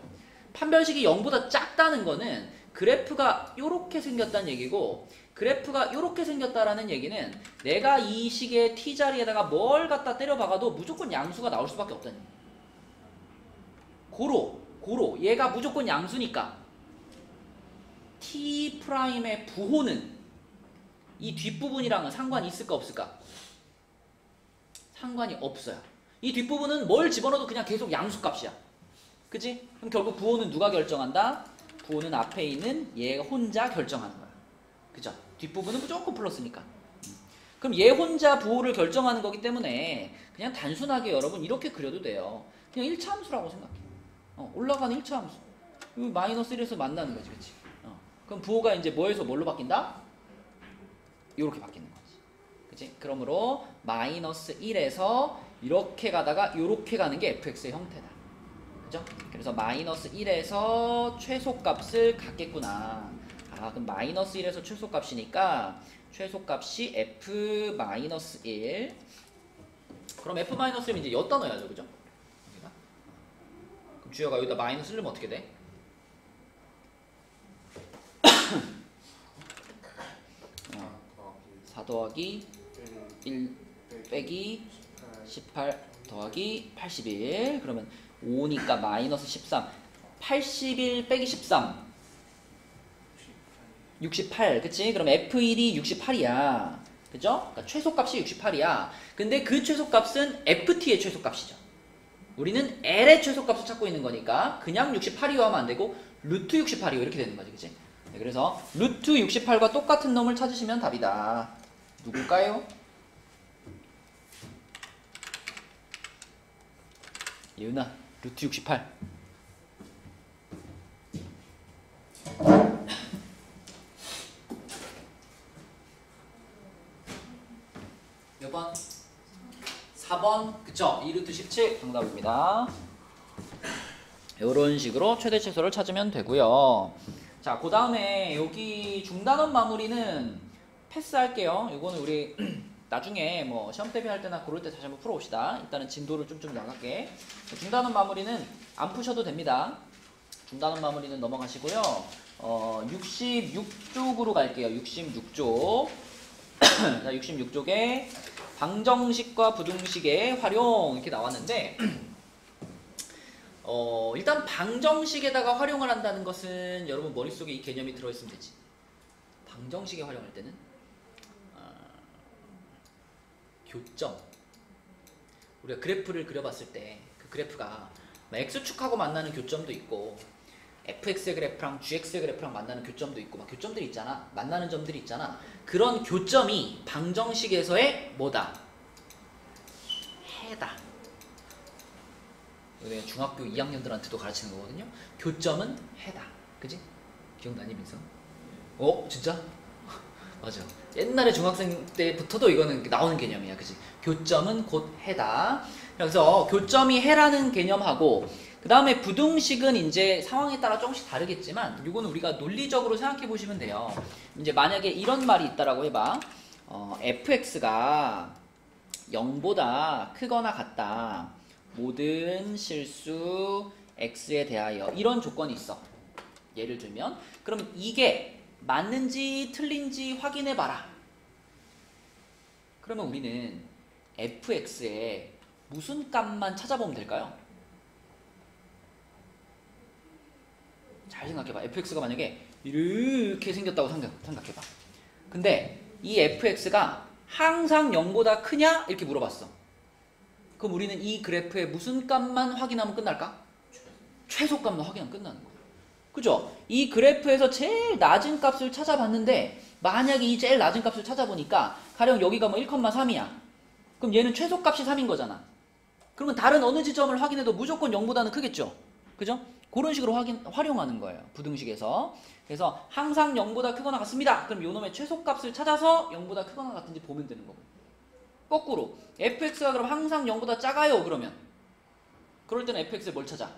판별식이 0보다 작다는 거는 그래프가 요렇게 생겼다는 얘기고 그래프가 요렇게 생겼다라는 얘기는 내가 이 식의 t자리에다가 뭘 갖다 때려 박아도 무조건 양수가 나올 수밖에 없다는 얘기야. 고로 얘가 무조건 양수니까 T'의 부호는 이 뒷부분이랑은 상관이 있을까 없을까? 상관이 없어요. 이 뒷부분은 뭘 집어넣어도 그냥 계속 양수값이야. 그치? 그럼 결국 부호는 누가 결정한다? 부호는 앞에 있는 얘가 혼자 결정하는 거야. 그죠? 뒷부분은 무조건 플러스니까. 그럼 얘 혼자 부호를 결정하는 거기 때문에 그냥 단순하게 여러분 이렇게 그려도 돼요. 그냥 1차 함수라고 생각해. 올라가는 1차 함수. 이거 마이너스 1에서 만나는 거지. 그치? 그럼 부호가 이제 뭐에서 뭘로 바뀐다? 이렇게 바뀌는 거지. 그치? 그러므로 마이너스 1에서 이렇게 가다가 이렇게 가는 게 fx의 형태다. 그죠? 그래서 마이너스 1에서 최소값을 갖겠구나. 그럼 마이너스 1에서 최소값이니까 최소값이 f 마이너스 1. 그럼 f 마이너스 1은 이제 여기다 넣어야죠. 그죠? 여기다. 그럼 주여가 여기다 마이너스 1 넣으면 어떻게 돼? 4 더하기 1 빼기 18 더하기 81 그러면 5니까 마이너스 13 81 빼기 13 68 그치? 그럼 F1이 68이야 그죠? 그러니까 최소값이 68이야 근데 그 최소값은 FT의 최소값이죠 우리는 L의 최소값을 찾고 있는 거니까 그냥 68이요 하면 안 되고 루트 68이요 이렇게 되는 거지 그치? 네, 그래서 루트 68과 똑같은 놈을 찾으시면 답이다 누굴까요? 예은아 루트 68 몇 번? 4번 그쵸? 2루트 17 정답입니다 이런 식으로 최대 최소를 찾으면 되고요 자 그 다음에 여기 중단원 마무리는 패스할게요 이거는 우리 나중에 뭐 시험 대비할 때나 그럴 때 다시 한번 풀어봅시다 일단은 진도를 좀 나갈게 중단원 마무리는 안 푸셔도 됩니다 중단원 마무리는 넘어가시고요 66쪽으로 갈게요 66쪽 자 66쪽에 방정식과 부등식의 활용 이렇게 나왔는데 일단 방정식에다가 활용을 한다는 것은 여러분 머릿속에 이 개념이 들어있으면 되지 방정식에 활용할 때는 교점 우리가 그래프를 그려봤을 때 그 그래프가 x축하고 만나는 교점도 있고 fx의 그래프랑 gx의 그래프랑 만나는 교점도 있고 막 교점들이 있잖아 만나는 점들이 있잖아 그런 교점이 방정식에서의 뭐다? 해다 우리 중학교 2학년들한테도 가르치는 거거든요 교점은 해다 그지? 기억나니 민서? 진짜? 맞아. 옛날에 중학생 때부터도 이거는 나오는 개념이야, 그지? 교점은 곧 해다. 그래서 교점이 해라는 개념하고 그 다음에 부등식은 이제 상황에 따라 조금씩 다르겠지만 이거는 우리가 논리적으로 생각해 보시면 돼요. 이제 만약에 이런 말이 있다라고 해봐. fx가 0보다 크거나 같다. 모든 실수 x에 대하여 이런 조건이 있어. 예를 들면 그러면 이게 맞는지 틀린지 확인해 봐라. 그러면 우리는 fx에 무슨 값만 찾아보면 될까요? 잘 생각해봐. fx가 만약에 이렇게 생겼다고 생각해봐. 근데 이 fx가 항상 0보다 크냐? 이렇게 물어봤어. 그럼 우리는 이 그래프의 무슨 값만 확인하면 끝날까? 최소값만 확인하면 끝나는 거야. 그죠? 이 그래프에서 제일 낮은 값을 찾아봤는데 만약에 이 제일 낮은 값을 찾아보니까 가령 여기가 뭐 1,3이야. 그럼 얘는 최소값이 3인 거잖아. 그러면 다른 어느 지점을 확인해도 무조건 0보다는 크겠죠? 그죠? 그런 식으로 활용하는 거예요. 부등식에서. 그래서 항상 0보다 크거나 같습니다. 그럼 요놈의 최소값을 찾아서 0보다 크거나 같은지 보면 되는 거고. 거꾸로 fx가 그럼 항상 0보다 작아요. 그러면 그럴 때는 fx에 뭘 찾아?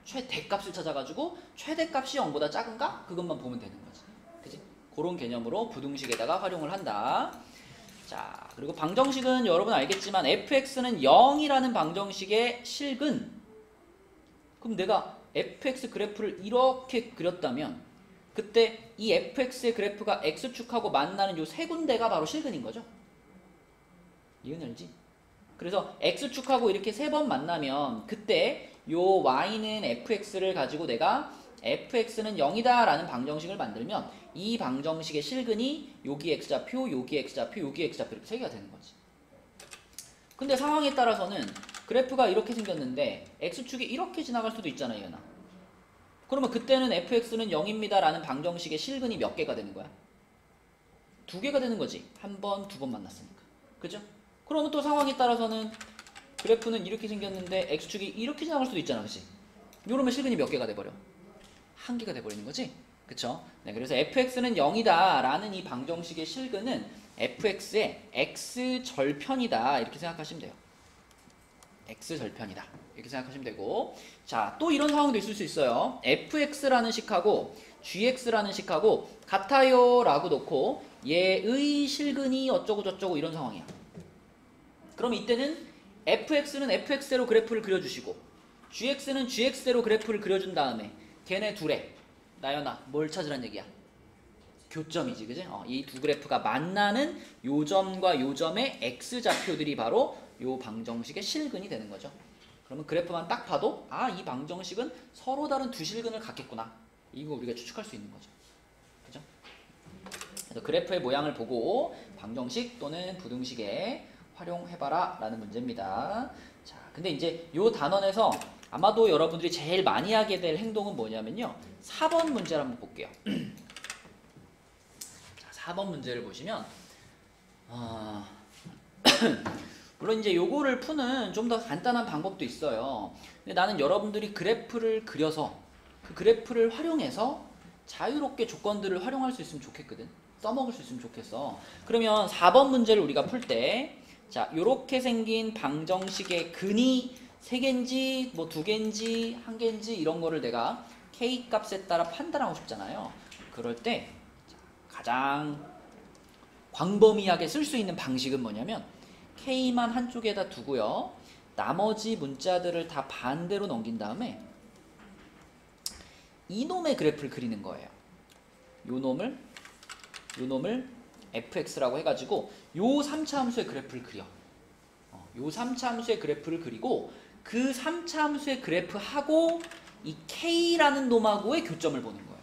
최대값을 찾아가지고 최대값이 0보다 작은가? 그것만 보면 되는 거지. 그치? 그런 개념으로 부등식에다가 활용을 한다. 자, 그리고 방정식은 여러분 알겠지만 fx는 0이라는 방정식의 실근. 그럼 내가 fx 그래프를 이렇게 그렸다면 그때 이 fx의 그래프가 x축하고 만나는 요 세 군데가 바로 실근인 거죠. 이해는 알지? 그래서 x축하고 이렇게 세 번 만나면 그때 요 y는 fx를 가지고 내가 fx는 0이다 라는 방정식을 만들면 이 방정식의 실근이 여기 x좌표, 여기 x좌표, 여기 x좌표 이렇게 세 개가 되는 거지. 근데 상황에 따라서는 그래프가 이렇게 생겼는데 x축이 이렇게 지나갈 수도 있잖아요, 얘나. 그러면 그때는 fx는 0입니다 라는 방정식의 실근이 몇 개가 되는 거야? 2개가 되는 거지. 한 번, 두 번 만났으니까. 그죠? 그러면 또 상황에 따라서는 그래프는 이렇게 생겼는데 x축이 이렇게 지나갈 수도 있잖아, 그치? 이러면 실근이 몇 개가 돼버려? 1개가 돼버리는 거지? 그쵸? 네, 그래서 fx는 0이다 라는 이 방정식의 실근은 fx의 x절편이다 이렇게 생각하시면 돼요. x절편이다 이렇게 생각하시면 되고, 자, 또 이런 상황도 있을 수 있어요. fx라는 식하고 gx라는 식하고 같아요 라고 놓고 얘의 실근이 어쩌고 저쩌고 이런 상황이야. 그럼 이때는 fx는 fx대로 그래프를 그려주시고 gx는 gx대로 그래프를 그려준 다음에 걔네 둘의 나연아 뭘 찾으란 얘기야? 교점이지, 그지? 이 두 그래프가 만나는 요 점과 요 점의 x좌표들이 바로 요 방정식의 실근이 되는 거죠. 그러면 그래프만 딱 봐도 아, 이 방정식은 서로 다른 두 실근을 갖겠구나. 이거 우리가 추측할 수 있는 거죠. 그죠? 그래서 그래프의 모양을 보고 방정식 또는 부등식에 활용해봐라 라는 문제입니다. 자, 근데 이제 요 단원에서 아마도 여러분들이 제일 많이 하게 될 행동은 뭐냐면요, 4번 문제를 한번 볼게요. 자, 4번 문제를 보시면 물론 이제 요거를 푸는 좀 더 간단한 방법도 있어요. 근데 나는 여러분들이 그래프를 그려서 그 그래프를 활용해서 자유롭게 조건들을 활용할 수 있으면 좋겠거든. 써먹을 수 있으면 좋겠어. 그러면 4번 문제를 우리가 풀 때 자, 요렇게 생긴 방정식의 근이 3개인지 뭐 2개인지 1개인지 이런 거를 내가 k 값에 따라 판단하고 싶잖아요. 그럴 때 가장 광범위하게 쓸 수 있는 방식은 뭐냐면 k만 한쪽에다 두고요. 나머지 문자들을 다 반대로 넘긴 다음에 이놈의 그래프를 그리는 거예요. 요 놈을 fx라고 해가지고 요 3차 함수의 그래프를 그려. 요 3차 함수의 그래프를 그리고 그 3차 함수의 그래프하고 이 k라는 놈하고의 교점을 보는 거예요.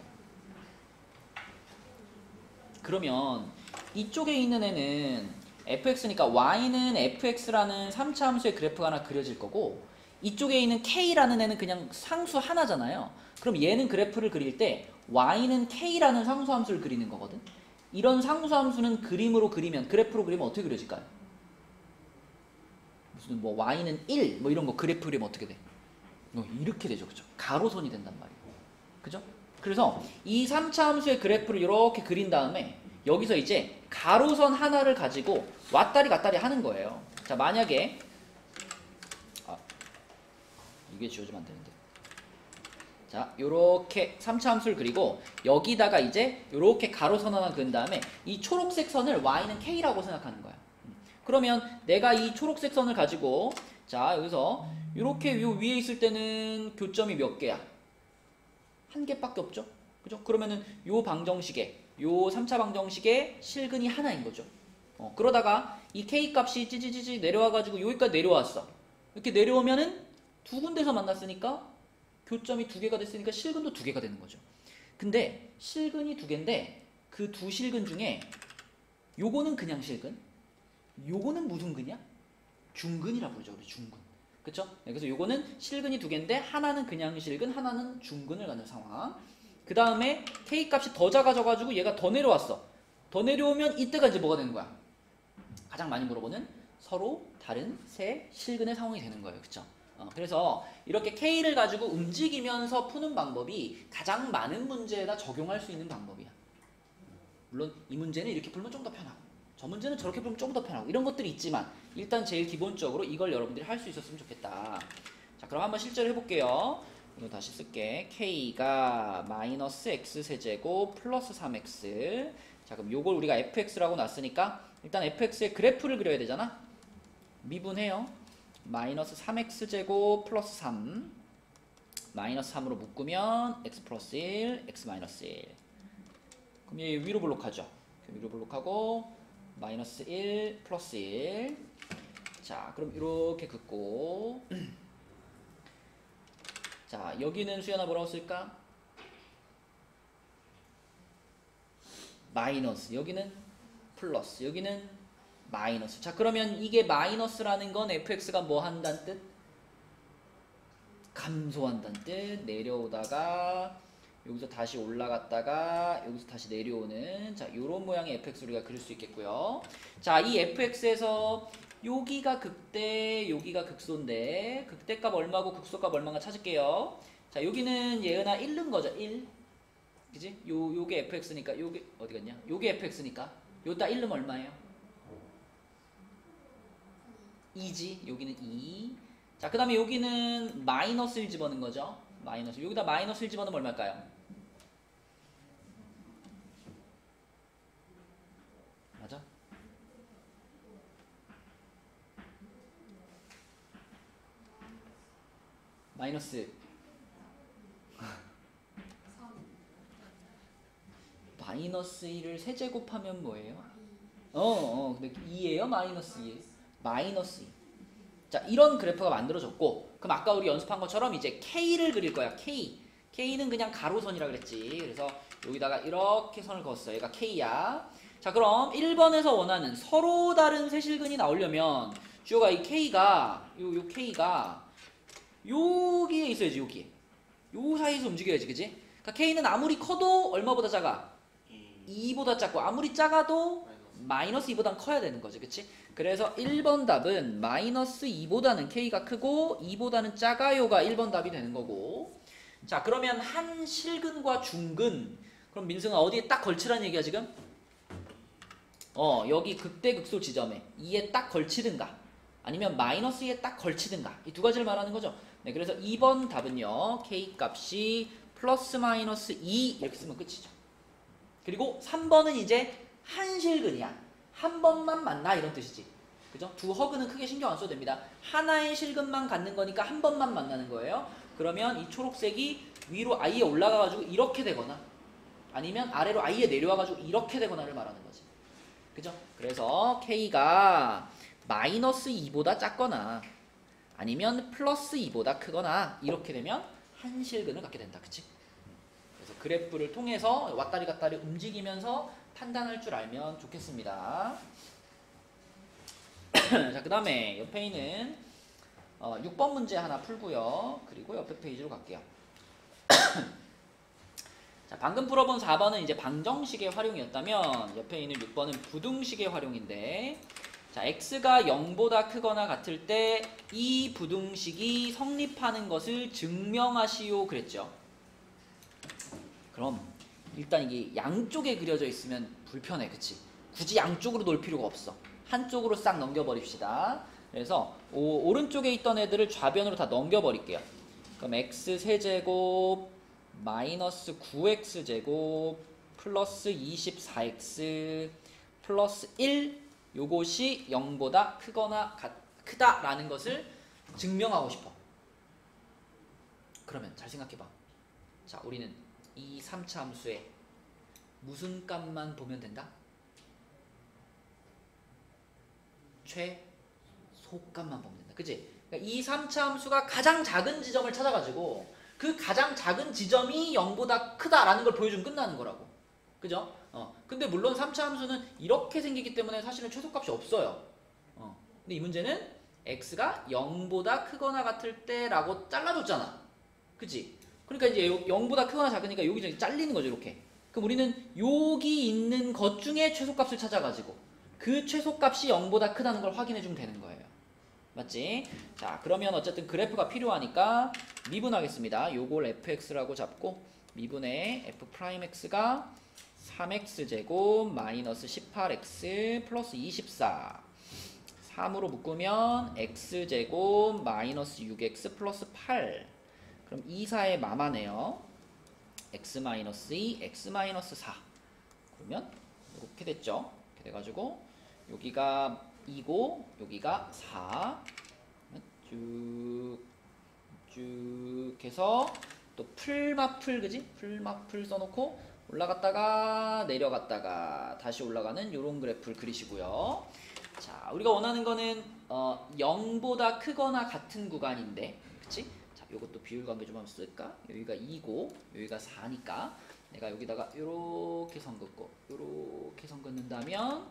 그러면 이쪽에 있는 애는 fx니까 y는 fx라는 3차 함수의 그래프가 하나 그려질 거고 이쪽에 있는 k라는 애는 그냥 상수 하나잖아요. 그럼 얘는 그래프를 그릴 때 y는 k라는 상수 함수를 그리는 거거든. 이런 상수 함수는 그림으로 그리면, 그래프로 그리면 어떻게 그려질까요? 무슨 뭐 y는 1 뭐 이런 거 그래프 그리면 어떻게 돼? 이렇게 되죠, 그죠? 가로선이 된단 말이에요, 그죠? 그래서 이 3차 함수의 그래프를 이렇게 그린 다음에 여기서 이제 가로선 하나를 가지고 왔다리 갔다리 하는 거예요. 자, 만약에 이게 지워지면 안 되는데. 자, 요렇게 3차 함수를 그리고 여기다가 이제 요렇게 가로선 하나 그은 다음에 이 초록색 선을 y는 k라고 생각하는 거야. 그러면 내가 이 초록색 선을 가지고 자, 여기서 요렇게 요 위에 있을 때는 교점이 몇 개야? 한 개밖에 없죠? 그죠? 그러면은 요 방정식에 요 3차 방정식에 실근이 하나인 거죠. 그러다가 이 k 값이 찌찌찌찌 내려와 가지고 여기까지 내려왔어. 이렇게 내려오면은 두 군데서 만났으니까 교점이 두 개가 됐으니까 실근도 두 개가 되는 거죠. 근데 실근이 두 개인데 그 두 실근 중에 요거는 그냥 실근, 요거는 무슨 근이야? 중근이라고 그러죠. 우리 중근. 그쵸? 네, 그래서 요거는 실근이 두 개인데 하나는 그냥 실근, 하나는 중근을 갖는 상황. 그 다음에 k 값이 더 작아져가지고 얘가 더 내려왔어. 더 내려오면 이때가 이제 뭐가 되는 거야? 가장 많이 물어보는 서로 다른 세 실근의 상황이 되는 거예요. 그쵸? 그래서 이렇게 K를 가지고 움직이면서 푸는 방법이 가장 많은 문제에다 적용할 수 있는 방법이야. 물론 이 문제는 이렇게 풀면 좀 더 편하고 저 문제는 저렇게 풀면 좀 더 편하고 이런 것들이 있지만 일단 제일 기본적으로 이걸 여러분들이 할 수 있었으면 좋겠다. 자, 그럼 한번 실제로 해볼게요. 이거 다시 쓸게. K가 마이너스 X세제곱 플러스 3X. 자, 그럼 요걸 우리가 fx라고 놨으니까 일단 fx의 그래프를 그려야 되잖아. 미분해요. 마이너스 3x제곱 플러스 3 마이너스 3으로 묶으면 x 플러스 1 x 마이너스 1. 그럼 얘 위로 블록하죠. 위로 블록하고 마이너스 1 플러스 1. 자, 그럼 이렇게 긋고 자, 여기는 수연아 뭐라고 쓸까? 마이너스, 여기는 플러스, 여기는 마이너스. 자, 그러면 이게 마이너스라는 건 fx가 뭐 한다는 뜻? 감소한다는 뜻. 내려오다가 여기서 다시 올라갔다가 여기서 다시 내려오는 자, 요런 모양의 fx를 우리가 그릴 수 있겠고요. 자, 이 fx에서 여기가 극대, 여기가 극소인데 극대값 얼마고 극소값 얼마인가 찾을게요. 자, 여기는 예은아 1는 거죠. 1. 그지? 요게 fx니까 요게 어디 갔냐? 요게 fx니까 요다 1는 얼마예요? 2지. 여기는 2. 자, 그 다음에 여기는 마이너스를 집어넣은 거죠. 마이너스. 여기다 마이너스를 집어넣으면 얼마일까요? 맞아? 마이너스 마이너스 1을 세제곱하면 뭐예요? 근데 2예요? 마이너스 2예요? 마이너스 2. 자, 이런 그래프가 만들어졌고 그럼 아까 우리 연습한 것처럼 이제 K를 그릴 거야. K는 그냥 가로선이라 그랬지. 그래서 여기다가 이렇게 선을 그었어. 얘가 K야. 자, 그럼 1번에서 원하는 서로 다른 세실근이 나오려면 주호가 이 K가 요 K가 여기에 있어야지. 여기에 요 사이에서 움직여야지. 그지? 그러니까 K는 아무리 커도 얼마보다 작아? 2보다 작고 아무리 작아도 마이너스 2보단 커야 되는 거지. 그치? 그래서 1번 답은 마이너스 2보다는 K가 크고 2보다는 작아요가 1번 답이 되는 거고. 자, 그러면 한 실근과 중근, 그럼 민승아 어디에 딱 걸치라는 얘기야 지금? 여기 극대 극소 지점에 2에 딱 걸치든가 아니면 마이너스 2에 딱 걸치든가 이 두 가지를 말하는 거죠. 네, 그래서 2번 답은요 K 값이 플러스 마이너스 2 이렇게 쓰면 끝이죠. 그리고 3번은 이제 한 실근이야. 한 번만 만나 이런 뜻이지. 그죠? 두 허근은 크게 신경 안 써도 됩니다. 하나의 실근만 갖는 거니까 한 번만 만나는 거예요. 그러면 이 초록색이 위로 아예 올라가가지고 이렇게 되거나 아니면 아래로 아예 내려와가지고 이렇게 되거나를 말하는 거지. 그죠? 그래서 K가 마이너스 2보다 작거나 아니면 플러스 2보다 크거나 이렇게 되면 한 실근을 갖게 된다. 그치? 그래서 그래프를 통해서 왔다리 갔다리 움직이면서 판단할 줄 알면 좋겠습니다. 자, 그 다음에 옆에 있는 6번 문제 하나 풀고요. 그리고 옆에 페이지로 갈게요. 자, 방금 풀어본 4번은 이제 방정식의 활용이었다면 옆에 있는 6번은 부등식의 활용인데 자, x가 0보다 크거나 같을 때 이 부등식이 성립하는 것을 증명하시오 그랬죠. 그럼 일단 이게 양쪽에 그려져 있으면 불편해, 그치? 굳이 양쪽으로 놓을 필요가 없어. 한쪽으로 싹 넘겨버립시다. 그래서 오른쪽에 있던 애들을 좌변으로 다 넘겨버릴게요. 그럼 x 세제곱 마이너스 9x제곱 플러스 24x 플러스 1 요것이 0보다 크다라는 것을 증명하고 싶어. 그러면 잘 생각해봐. 자, 우리는 이 3차 함수에 무슨 값만 보면 된다? 최소값만 보면 된다. 그치? 그러니까 이 3차 함수가 가장 작은 지점을 찾아가지고 그 가장 작은 지점이 0보다 크다라는 걸 보여주면 끝나는 거라고. 그죠? 근데 물론 3차 함수는 이렇게 생기기 때문에 사실은 최소값이 없어요. 근데 이 문제는 x가 0보다 크거나 같을 때라고 잘라줬잖아. 그치? 그러니까 이제 0보다 크거나 작으니까 여기저기 잘리는 거죠, 이렇게. 그럼 우리는 여기 있는 것 중에 최소값을 찾아가지고 그 최소값이 0보다 크다는 걸 확인해주면 되는 거예요. 맞지? 자, 그러면 어쨌든 그래프가 필요하니까 미분하겠습니다. 요걸 fx라고 잡고 미분의 f'x가 3x제곱 마이너스 18x 플러스 24 3으로 묶으면 x제곱 마이너스 6x 플러스 8 그럼 2, 4의 마마네요. x 마이너스 2, x 마이너스 4 그러면 이렇게 됐죠. 이렇게 돼가지고 여기가 2고 여기가 4 쭉 해서 또 풀마풀 그지? 풀마풀 써놓고 올라갔다가 내려갔다가 다시 올라가는 요런 그래프를 그리시고요. 자, 우리가 원하는 거는 0보다 크거나 같은 구간인데 그치? 자, 요것도 비율 관계 좀 한번 쓸까? 여기가 2고 여기가 4니까 내가 여기다가 요렇게 선 긋고 요렇게 선 긋는다면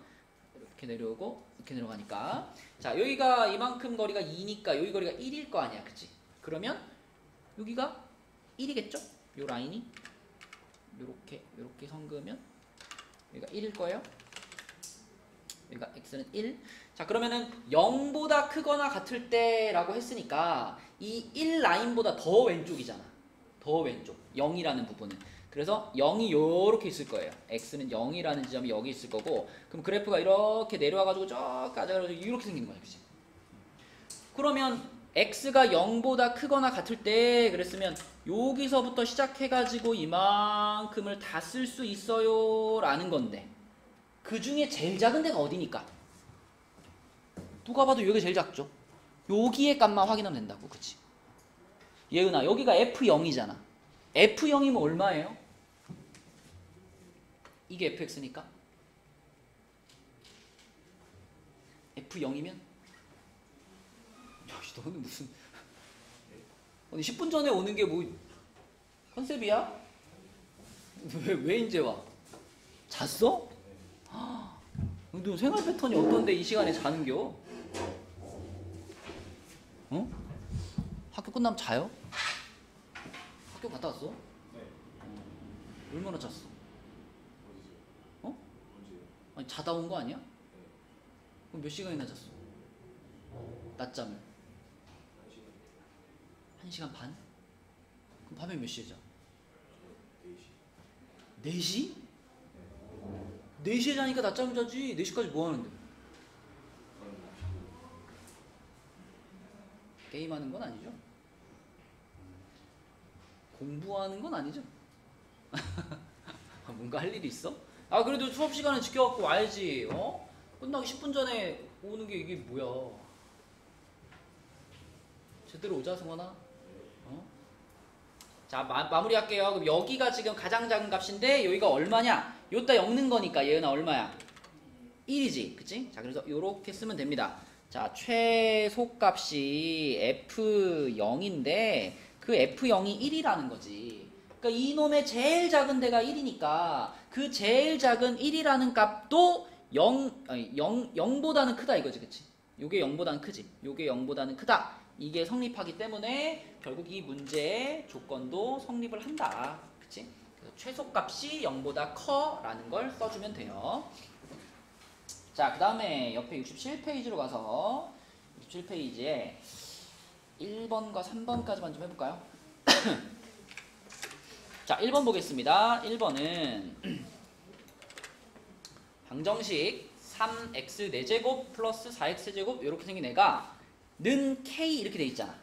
이렇게 내려오고 이렇게 내려가니까 자, 여기가 이만큼 거리가 2니까 여기 거리가 1일 거 아니야. 그치? 그러면 여기가 1이겠죠? 요 라인이 요렇게 선 그으면 여기가 1일 거예요. 여기가 x는 1. 자, 그러면은 0보다 크거나 같을 때라고 했으니까 이 1 라인보다 더 왼쪽이잖아. 더 왼쪽. 0이라는 부분은. 그래서 0이 요렇게 있을 거예요. x는 0이라는 지점이 여기 있을 거고 그럼 그래프가 이렇게 내려와가지고 저까지 이렇게 생기는 거야. 그치? 그러면 x가 0보다 크거나 같을 때 그랬으면 여기서부터 시작해가지고 이만큼을 다 쓸 수 있어요 라는 건데 그 중에 제일 작은 데가 어디니까? 누가 봐도 여기가 제일 작죠. 여기의 값만 확인하면 된다고. 그치? 예은아, 여기가 f0이잖아. f0이면 얼마예요? 이게 fx니까 f0이면 너는 무슨 아니 10분 전에 오는 게 뭐 컨셉이야? 왜 이제 와? 잤어? 너 생활 패턴이 어떤데 이 시간에 자는겨? 어? 학교 끝나면 자요? 학교 갔다 왔어? 네. 얼마나 잤어? 어디죠? 어? 언제요? 아니 자다 온 거 아니야? 네. 그럼 몇 시간이나 잤어? 낮잠을? 1시간 반? 그럼 밤에 몇 시에 자? 4시. 4시? 4시에 자니까 낮잠 자지. 4시까지 뭐 하는데? 게임하는 건 아니죠? 공부하는 건 아니죠? 뭔가 할 일이 있어? 아, 그래도 수업 시간에 지켜갖고 와야지. 끝나기 10분 전에 오는 게 이게 뭐야? 제대로 오자, 승원아. 자, 마무리할게요. 그럼 여기가 지금 가장 작은 값인데 여기가 얼마냐? 요따 엮는 거니까 얘는 얼마야? 1이지. 그치? 자, 그래서 요렇게 쓰면 됩니다. 자, 최소값이 f0인데 그 f0이 1이라는 거지. 그러니까 이놈의 제일 작은 데가 1이니까 그 제일 작은 1이라는 값도 0보다는 크다 이거지. 그치? 요게 0보다는 크지. 요게 0보다는 크다. 이게 성립하기 때문에 결국 이 문제의 조건도 성립을 한다. 그치? 그래서 최소값이 0보다 커라는 걸 써주면 돼요. 자, 그 다음에 옆에 67페이지로 가서 67페이지에 1번과 3번까지만 좀 해볼까요? 자, 1번 보겠습니다. 1번은 방정식 3x 4제곱 플러스 4x 제곱 이렇게 생긴 애가 는 k 이렇게 돼 있잖아.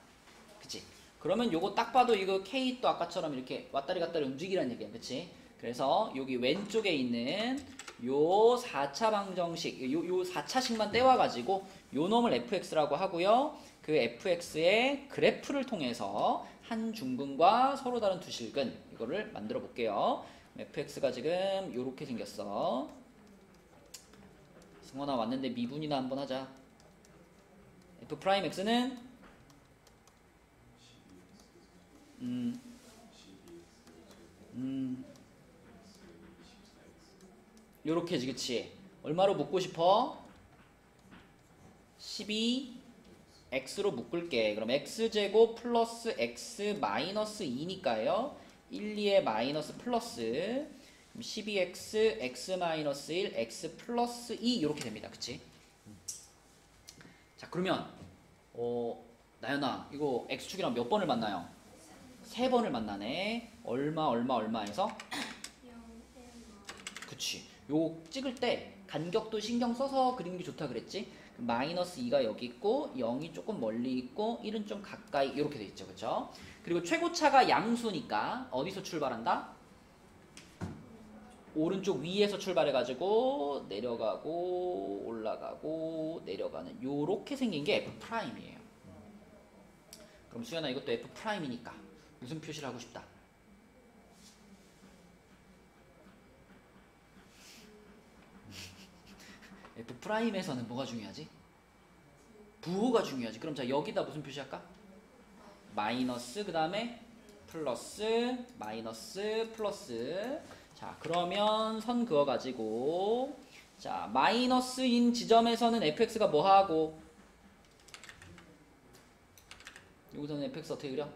그치? 그러면 요거 딱 봐도 이거 k 또 아까처럼 이렇게 왔다리 갔다리 움직이라는 얘기야. 그치? 그래서 여기 왼쪽에 있는 요 4차 방정식, 요 4차식만 떼와가지고 요 놈을 fx라고 하고요. 그 fx의 그래프를 통해서 한 중근과 서로 다른 두 실근 이거를 만들어 볼게요. fx가 지금 요렇게 생겼어. 승원아 왔는데 미분이나 한번 하자. f'x는 요렇게지, 그치? 얼마로 묶고 싶어? 12x로 묶을게. 그럼 x제곱 플러스 x 마이너스 2니까요. 1, 2의 마이너스 플러스 12x, x 마이너스 1, x 플러스 2 이렇게 됩니다. 그치? 자, 그러면 나연아 이거 x축이랑 몇 번을 만나요? 3번을 만나네. 얼마에서? 그치. 요 찍을 때 간격도 신경 써서 그리는 게 좋다 그랬지? 마이너스 2가 여기 있고 0이 조금 멀리 있고 1은 좀 가까이 이렇게 돼 있죠. 그쵸? 그리고 최고차가 양수니까 어디서 출발한다? 오른쪽 위에서 출발해가지고 내려가고 올라가고 내려가는 요렇게 생긴 게 F'이에요. 그럼 수연아 이것도 F'이니까 무슨 표시를 하고 싶다? F'에서는 뭐가 중요하지? 부호가 중요하지. 그럼 자 여기다 무슨 표시할까? 마이너스 그 다음에 플러스 마이너스 플러스. 자 그러면 선 그어가지고 자 마이너스인 지점에서는 fx가 뭐하고 여기서는 fx 어떻게 그려?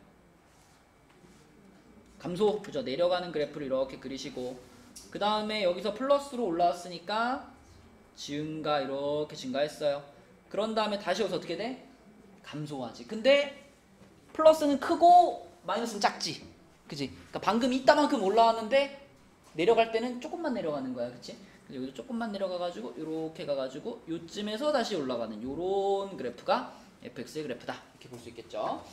감소. 그죠? 내려가는 그래프를 이렇게 그리시고 그 다음에 여기서 플러스로 올라왔으니까 증가 이렇게 증가했어요. 그런 다음에 다시 여기서 어떻게 돼? 감소하지. 근데 플러스는 크고 마이너스는 작지. 그지? 그러니까 방금 이따만큼 올라왔는데 내려갈 때는 조금만 내려가는 거야. 그치? 그래서 여기서 조금만 내려가가지고 요렇게 가가지고 요쯤에서 다시 올라가는 요런 그래프가 fx의 그래프다. 이렇게 볼 수 있겠죠.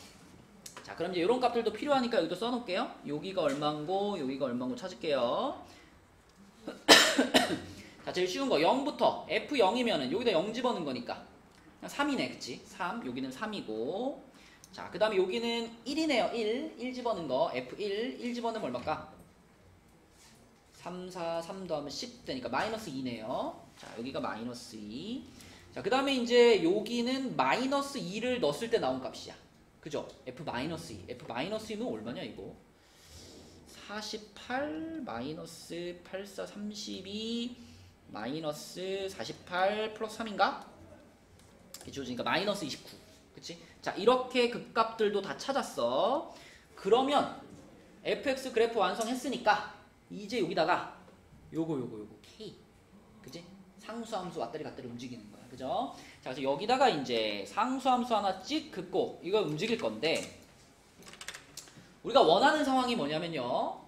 자 그럼 이제 요런 값들도 필요하니까 여기도 써놓을게요. 여기가 얼마인고 여기가 얼마인고 찾을게요. 자 제일 쉬운 거 0부터 f0이면은 여기다 0 집어넣은 거니까 그냥 3이네. 그치? 3 여기는 3이고 자 그 다음에 여기는 1이네요. 1 집어넣은 거 f1 1 집어넣으면 얼마일까? 3, 4, 3 더하면 10 되니까 마이너스 2네요. 자 여기가 마이너스 2. 자 그 다음에 이제 여기는 마이너스 2를 넣었을 때 나온 값이야. 그죠? f-2. f-2는 얼마냐 이거? 48 마이너스 84 32 마이너스 48 플러스 3인가? 그쵸? 그러니까 마이너스 29. 그치? 자 이렇게 극값들도 다 찾았어. 그러면 fx 그래프 완성했으니까 이제 여기다가 요거 k. 그치? 상수함수 왔다리 갔다리 움직이는 거야. 그죠? 자 그래서 여기다가 이제 상수함수 하나 찍 긋고 이거 움직일 건데 우리가 원하는 상황이 뭐냐면요.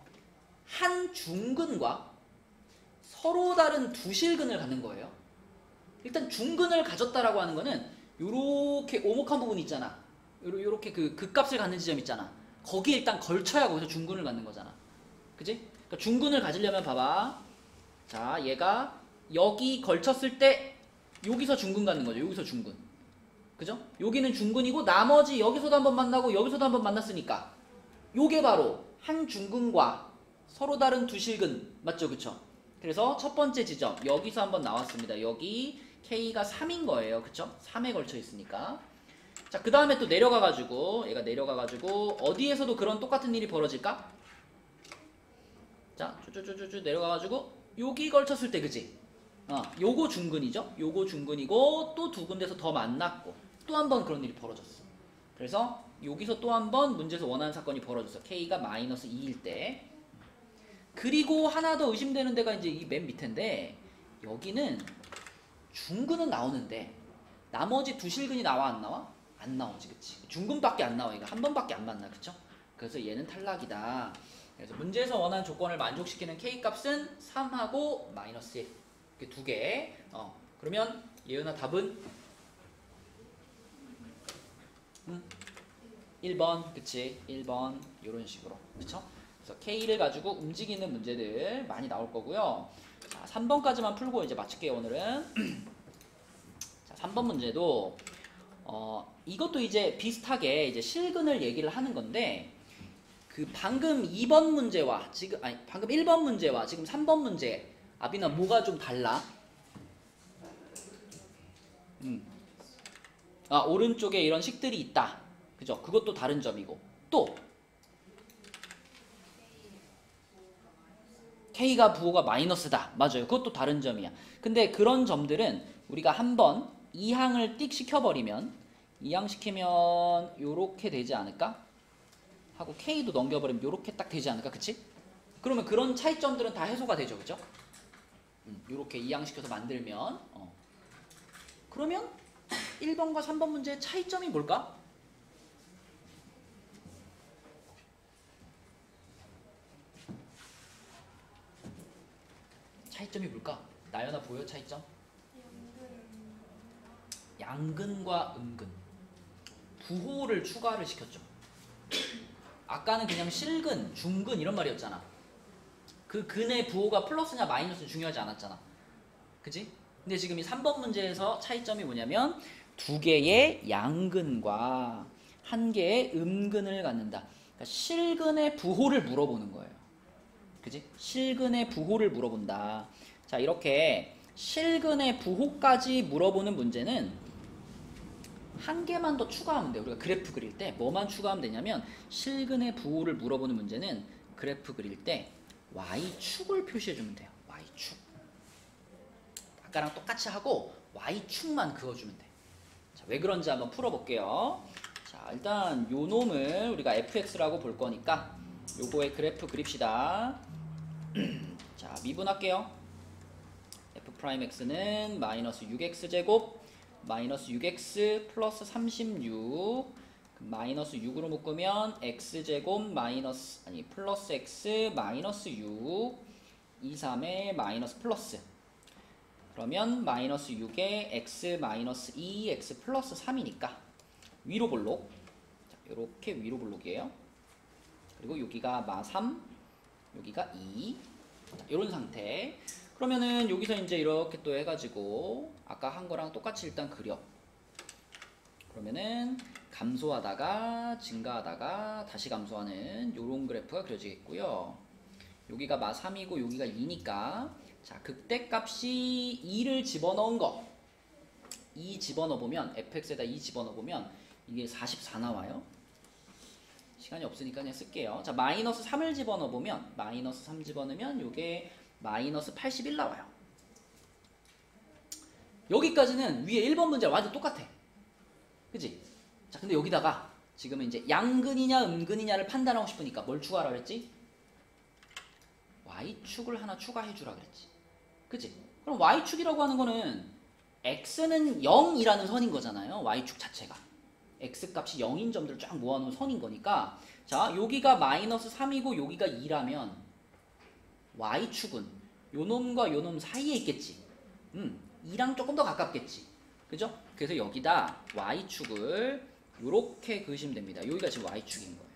한 중근과 서로 다른 두 실근을 갖는 거예요. 일단 중근을 가졌다라고 하는 거는 요렇게 오목한 부분 있잖아. 요렇게 그 극값을 갖는 지점 있잖아. 거기에 일단 걸쳐야 거기서 중근을 갖는 거잖아. 그지? 그러니까 중근을 가지려면 봐봐. 자, 얘가 여기 걸쳤을 때 여기서 중근 갖는 거죠. 여기서 중근. 그죠? 여기는 중근이고 나머지 여기서도 한번 만나고 여기서도 한번 만났으니까 요게 바로 한 중근과 서로 다른 두 실근. 맞죠? 그쵸? 그래서 첫 번째 지점 여기서 한번 나왔습니다. 여기 K가 3인 거예요. 그쵸? 3에 걸쳐 있으니까. 자, 그 다음에 또 내려가가지고 얘가 내려가가지고 어디에서도 그런 똑같은 일이 벌어질까? 자, 쭈쭈쭈쭈 내려가가지고 여기 걸쳤을 때 그지? 요거 중근이죠? 요거 중근이고 또 두 군데서 더 만났고 또 한 번 그런 일이 벌어졌어. 그래서 여기서 또 한 번 문제에서 원하는 사건이 벌어졌어. K가 마이너스 2일 때. 그리고 하나 더 의심되는 데가 이제 이 맨 밑인데 여기는 중근은 나오는데 나머지 두 실근이 나와 안 나와? 안 나오지. 그치? 중근밖에 안 나와. 이거 한 번밖에 안 만나. 그쵸? 그래서 얘는 탈락이다. 그래서 문제에서 원하는 조건을 만족시키는 k 값은 3하고 마이너스 1 이렇게 두 개. 그러면 예은아 답은 1번, 그치? 1번 이런 식으로, 그쵸? 그래서 K를 가지고 움직이는 문제들 많이 나올 거고요. 자, 3번까지만 풀고 이제 마칠게요, 오늘은. 자, 3번 문제도 이것도 이제 비슷하게 이제 실근을 얘기를 하는 건데 그 방금 2번 문제와 지금 방금 1번 문제와 지금 3번 문제 아비나 뭐가 좀 달라? 오른쪽에 이런 식들이 있다. 그죠? 그것도 다른 점이고 또 K가 부호가 마이너스다. 맞아요. 그것도 다른 점이야. 근데 그런 점들은 우리가 한번 이항을 띡 시켜버리면 이항 시키면 요렇게 되지 않을까? 하고 K도 넘겨버리면 요렇게 딱 되지 않을까? 그치? 그러면 그런 차이점들은 다 해소가 되죠. 그죠? 요렇게 이항 시켜서 만들면 그러면 1번과 3번 문제의 차이점이 뭘까? 차이점이 뭘까? 나연아 보여 차이점? 양근과 음근 부호를 추가를 시켰죠. 아까는 그냥 실근, 중근 이런 말이었잖아. 그 근의 부호가 플러스냐 마이너스 중요하지 않았잖아. 그치? 근데 지금 이 3번 문제에서 차이점이 뭐냐면 두 개의 양근과 한 개의 음근을 갖는다. 그러니까 실근의 부호를 물어보는 거예요. 그치? 실근의 부호를 물어본다. 자, 이렇게 실근의 부호까지 물어보는 문제는 한 개만 더 추가하면 돼요. 우리가 그래프 그릴 때 뭐만 추가하면 되냐면 실근의 부호를 물어보는 문제는 그래프 그릴 때 y축을 표시해주면 돼요. y축. 아까랑 똑같이 하고 y축만 그어주면 돼. 자, 왜 그런지 한번 풀어볼게요. 자, 일단 요 놈을 우리가 fx라고 볼 거니까 요거의 그래프 그립시다. 자, 미분할게요. f'x는 마이너스 6x제곱 마이너스 6x 플러스 36 마이너스 6으로 묶으면 x제곱 플러스 x 마이너스 6 2, 3에 마이너스 플러스 그러면 마이너스 6에 x 마이너스 2 x 플러스 3이니까 위로 볼록. 자, 요렇게 위로 볼록이에요. 그리고 여기가 마3 여기가 2 이런 상태. 그러면은 여기서 이제 이렇게 또 해가지고 아까 한 거랑 똑같이 일단 그려. 그러면은 감소하다가 증가하다가 다시 감소하는 요런 그래프가 그려지겠고요. 여기가 마3이고 여기가 2니까 자, 극대값이 2를 집어넣은 거 2 집어넣어보면 fx에다 2 집어넣어보면 이게 44 나와요. 시간이 없으니까 그냥 쓸게요. 자, 마이너스 3을 집어넣어보면 마이너스 3 집어넣으면 요게 마이너스 81 나와요. 여기까지는 위에 1번 문제랑 완전 똑같아. 그치? 자, 근데 여기다가 지금은 이제 양근이냐 음근이냐를 판단하고 싶으니까 뭘 추가하라 그랬지? y축을 하나 추가해주라 그랬지. 그치? 그럼 y축이라고 하는 거는 x는 0이라는 선인 거잖아요. y축 자체가. x값이 0인 점들을 쫙 모아놓은 선인 거니까 자, 여기가 마이너스 3이고 여기가 2라면 y축은 요놈과 요놈 사이에 있겠지. 2랑 조금 더 가깝겠지. 그죠? 그래서 여기다 y축을 요렇게 그으시면 됩니다. 여기가 지금 y축인 거예요.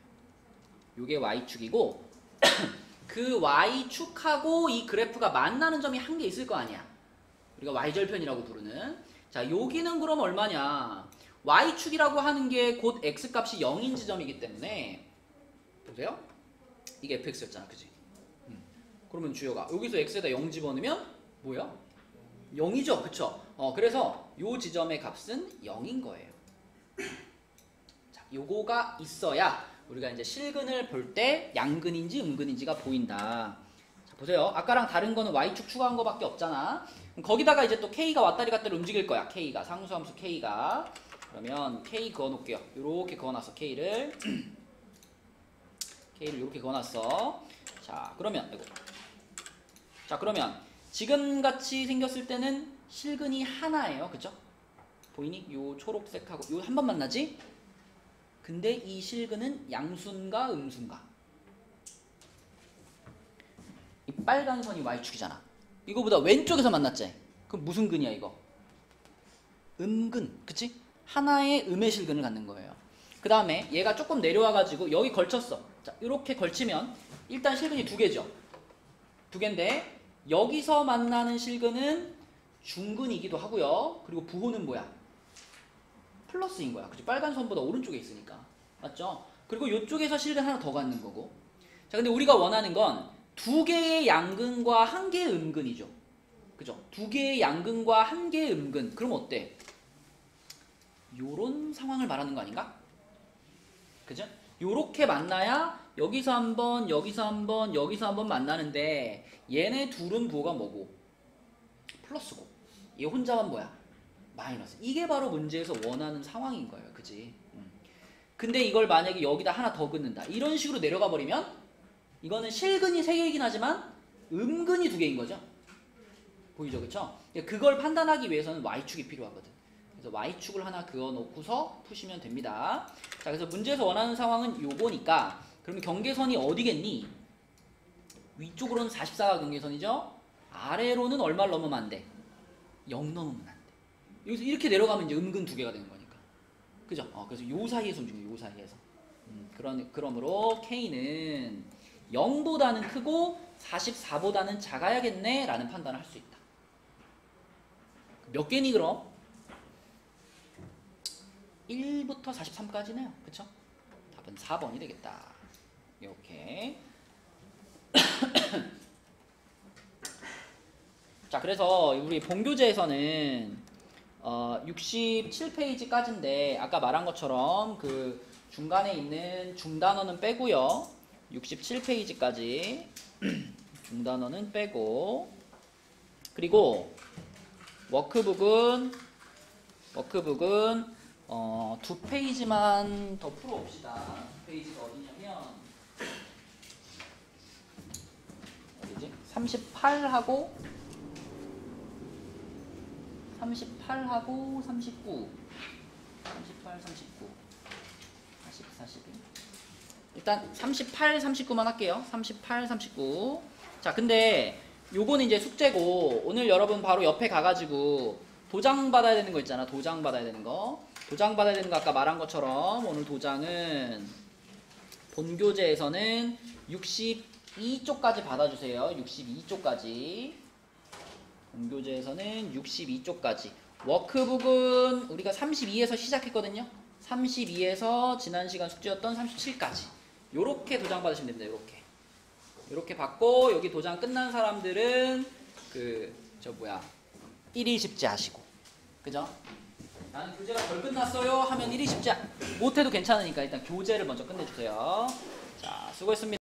요게 y축이고 그 y축하고 이 그래프가 만나는 점이 한 개 있을 거 아니야. 우리가 y절편이라고 부르는. 자, 여기는 그럼 얼마냐? y축이라고 하는 게 곧 x값이 0인 지점이기 때문에 보세요. 이게 fx였잖아. 그지? 그러면 주여가 여기서 x에다 0 집어넣으면 뭐야? 0이죠. 그쵸? 그래서 요 지점의 값은 0인 거예요. 자, 요거가 있어야 우리가 이제 실근을 볼 때 양근인지 음근인지가 보인다. 자, 보세요. 아까랑 다른 거는 y축 추가한 거밖에 없잖아. 거기다가 이제 또 k가 왔다리 갔다리 움직일 거야. k가 상수함수 k가. 그러면 k 그어놓을게요. 요렇게 그어놨어. k를 이렇게 그어놨어. 자, 그러면 지금 같이 생겼을 때는 실근이 하나예요. 그죠? 보이니? 요 초록색하고 요 한 번 만나지? 근데 이 실근은 양순과 음순가 이 빨간 선이 y축이잖아. 이거보다 왼쪽에서 만났지. 그럼 무슨 근이야 이거? 음근, 그치? 하나의 음의 실근을 갖는 거예요. 그 다음에 얘가 조금 내려와가지고 여기 걸쳤어. 자, 이렇게 걸치면 일단 실근이 두 개죠. 두 개인데 여기서 만나는 실근은 중근이기도 하고요. 그리고 부호는 뭐야? 플러스인 거야. 그치? 빨간 선보다 오른쪽에 있으니까. 맞죠? 그리고 이쪽에서 실근 하나 더 갖는 거고. 자, 근데 우리가 원하는 건 두 개의 양근과 한 개의 음근이죠. 그죠? 두 개의 양근과 한 개의 음근. 그럼 어때? 요런 상황을 말하는 거 아닌가? 그죠? 요렇게 만나야 여기서 한 번, 여기서 한 번, 여기서 한 번 만나는데 얘네 둘은 부호가 뭐고? 플러스고. 얘 혼자만 뭐야? 마이너스. 이게 바로 문제에서 원하는 상황인 거예요. 그지? 근데 이걸 만약에 여기다 하나 더 긋는다. 이런 식으로 내려가 버리면 이거는 실근이 3개이긴 하지만 음근이 2개인 거죠. 보이죠? 그쵸? 그걸 판단하기 위해서는 y축이 필요하거든. 그래서 y축을 하나 그어놓고서 푸시면 됩니다. 자, 그래서 문제에서 원하는 상황은 요거니까 그러면 경계선이 어디겠니? 위쪽으로는 44가 경계선이죠. 아래로는 얼마를 넘으면 안 돼? 0 넘으면 안 돼. 여기서 이렇게 내려가면 이제 음근 2개가 되는 거니까. 그죠? 그래서 요 사이에서 움직여, 요 사이에서. 그러므로 K는 0보다는 크고 44보다는 작아야겠네 라는 판단을 할 수 있다. 몇 개니 그럼? 1부터 43까지네요. 그쵸? 답은 4번이 되겠다. 이렇게. 자, 그래서 우리 본교재에서는 67페이지까지인데 아까 말한 것처럼 그 중간에 있는 중단어는 빼고요. 67페이지까지 중단어는 빼고, 그리고 워크북은 2페이지만 더 풀어봅시다. 2페이지가 어디냐면 어디지? 38하고 39 38, 39 40, 42 일단 38, 39만 할게요. 38, 39. 자, 근데 요거는 이제 숙제고 오늘 여러분 바로 옆에 가가지고 도장 받아야 되는 거 있잖아. 도장 받아야 되는 거. 도장 받아야 되는 거 아까 말한 것처럼 오늘 도장은 본교재에서는 62쪽까지 받아주세요. 62쪽까지. 본교재에서는 62쪽까지. 워크북은 우리가 32에서 시작했거든요. 32에서 지난 시간 숙제였던 37까지. 요렇게 도장 받으시면 됩니다. 요렇게 받고 여기 도장 끝난 사람들은 1일 십제 하시고. 그죠? 나는 교재가 덜 끝났어요 하면 1일 십제 못해도 괜찮으니까 일단 교재를 먼저 끝내주세요. 자, 수고했습니다.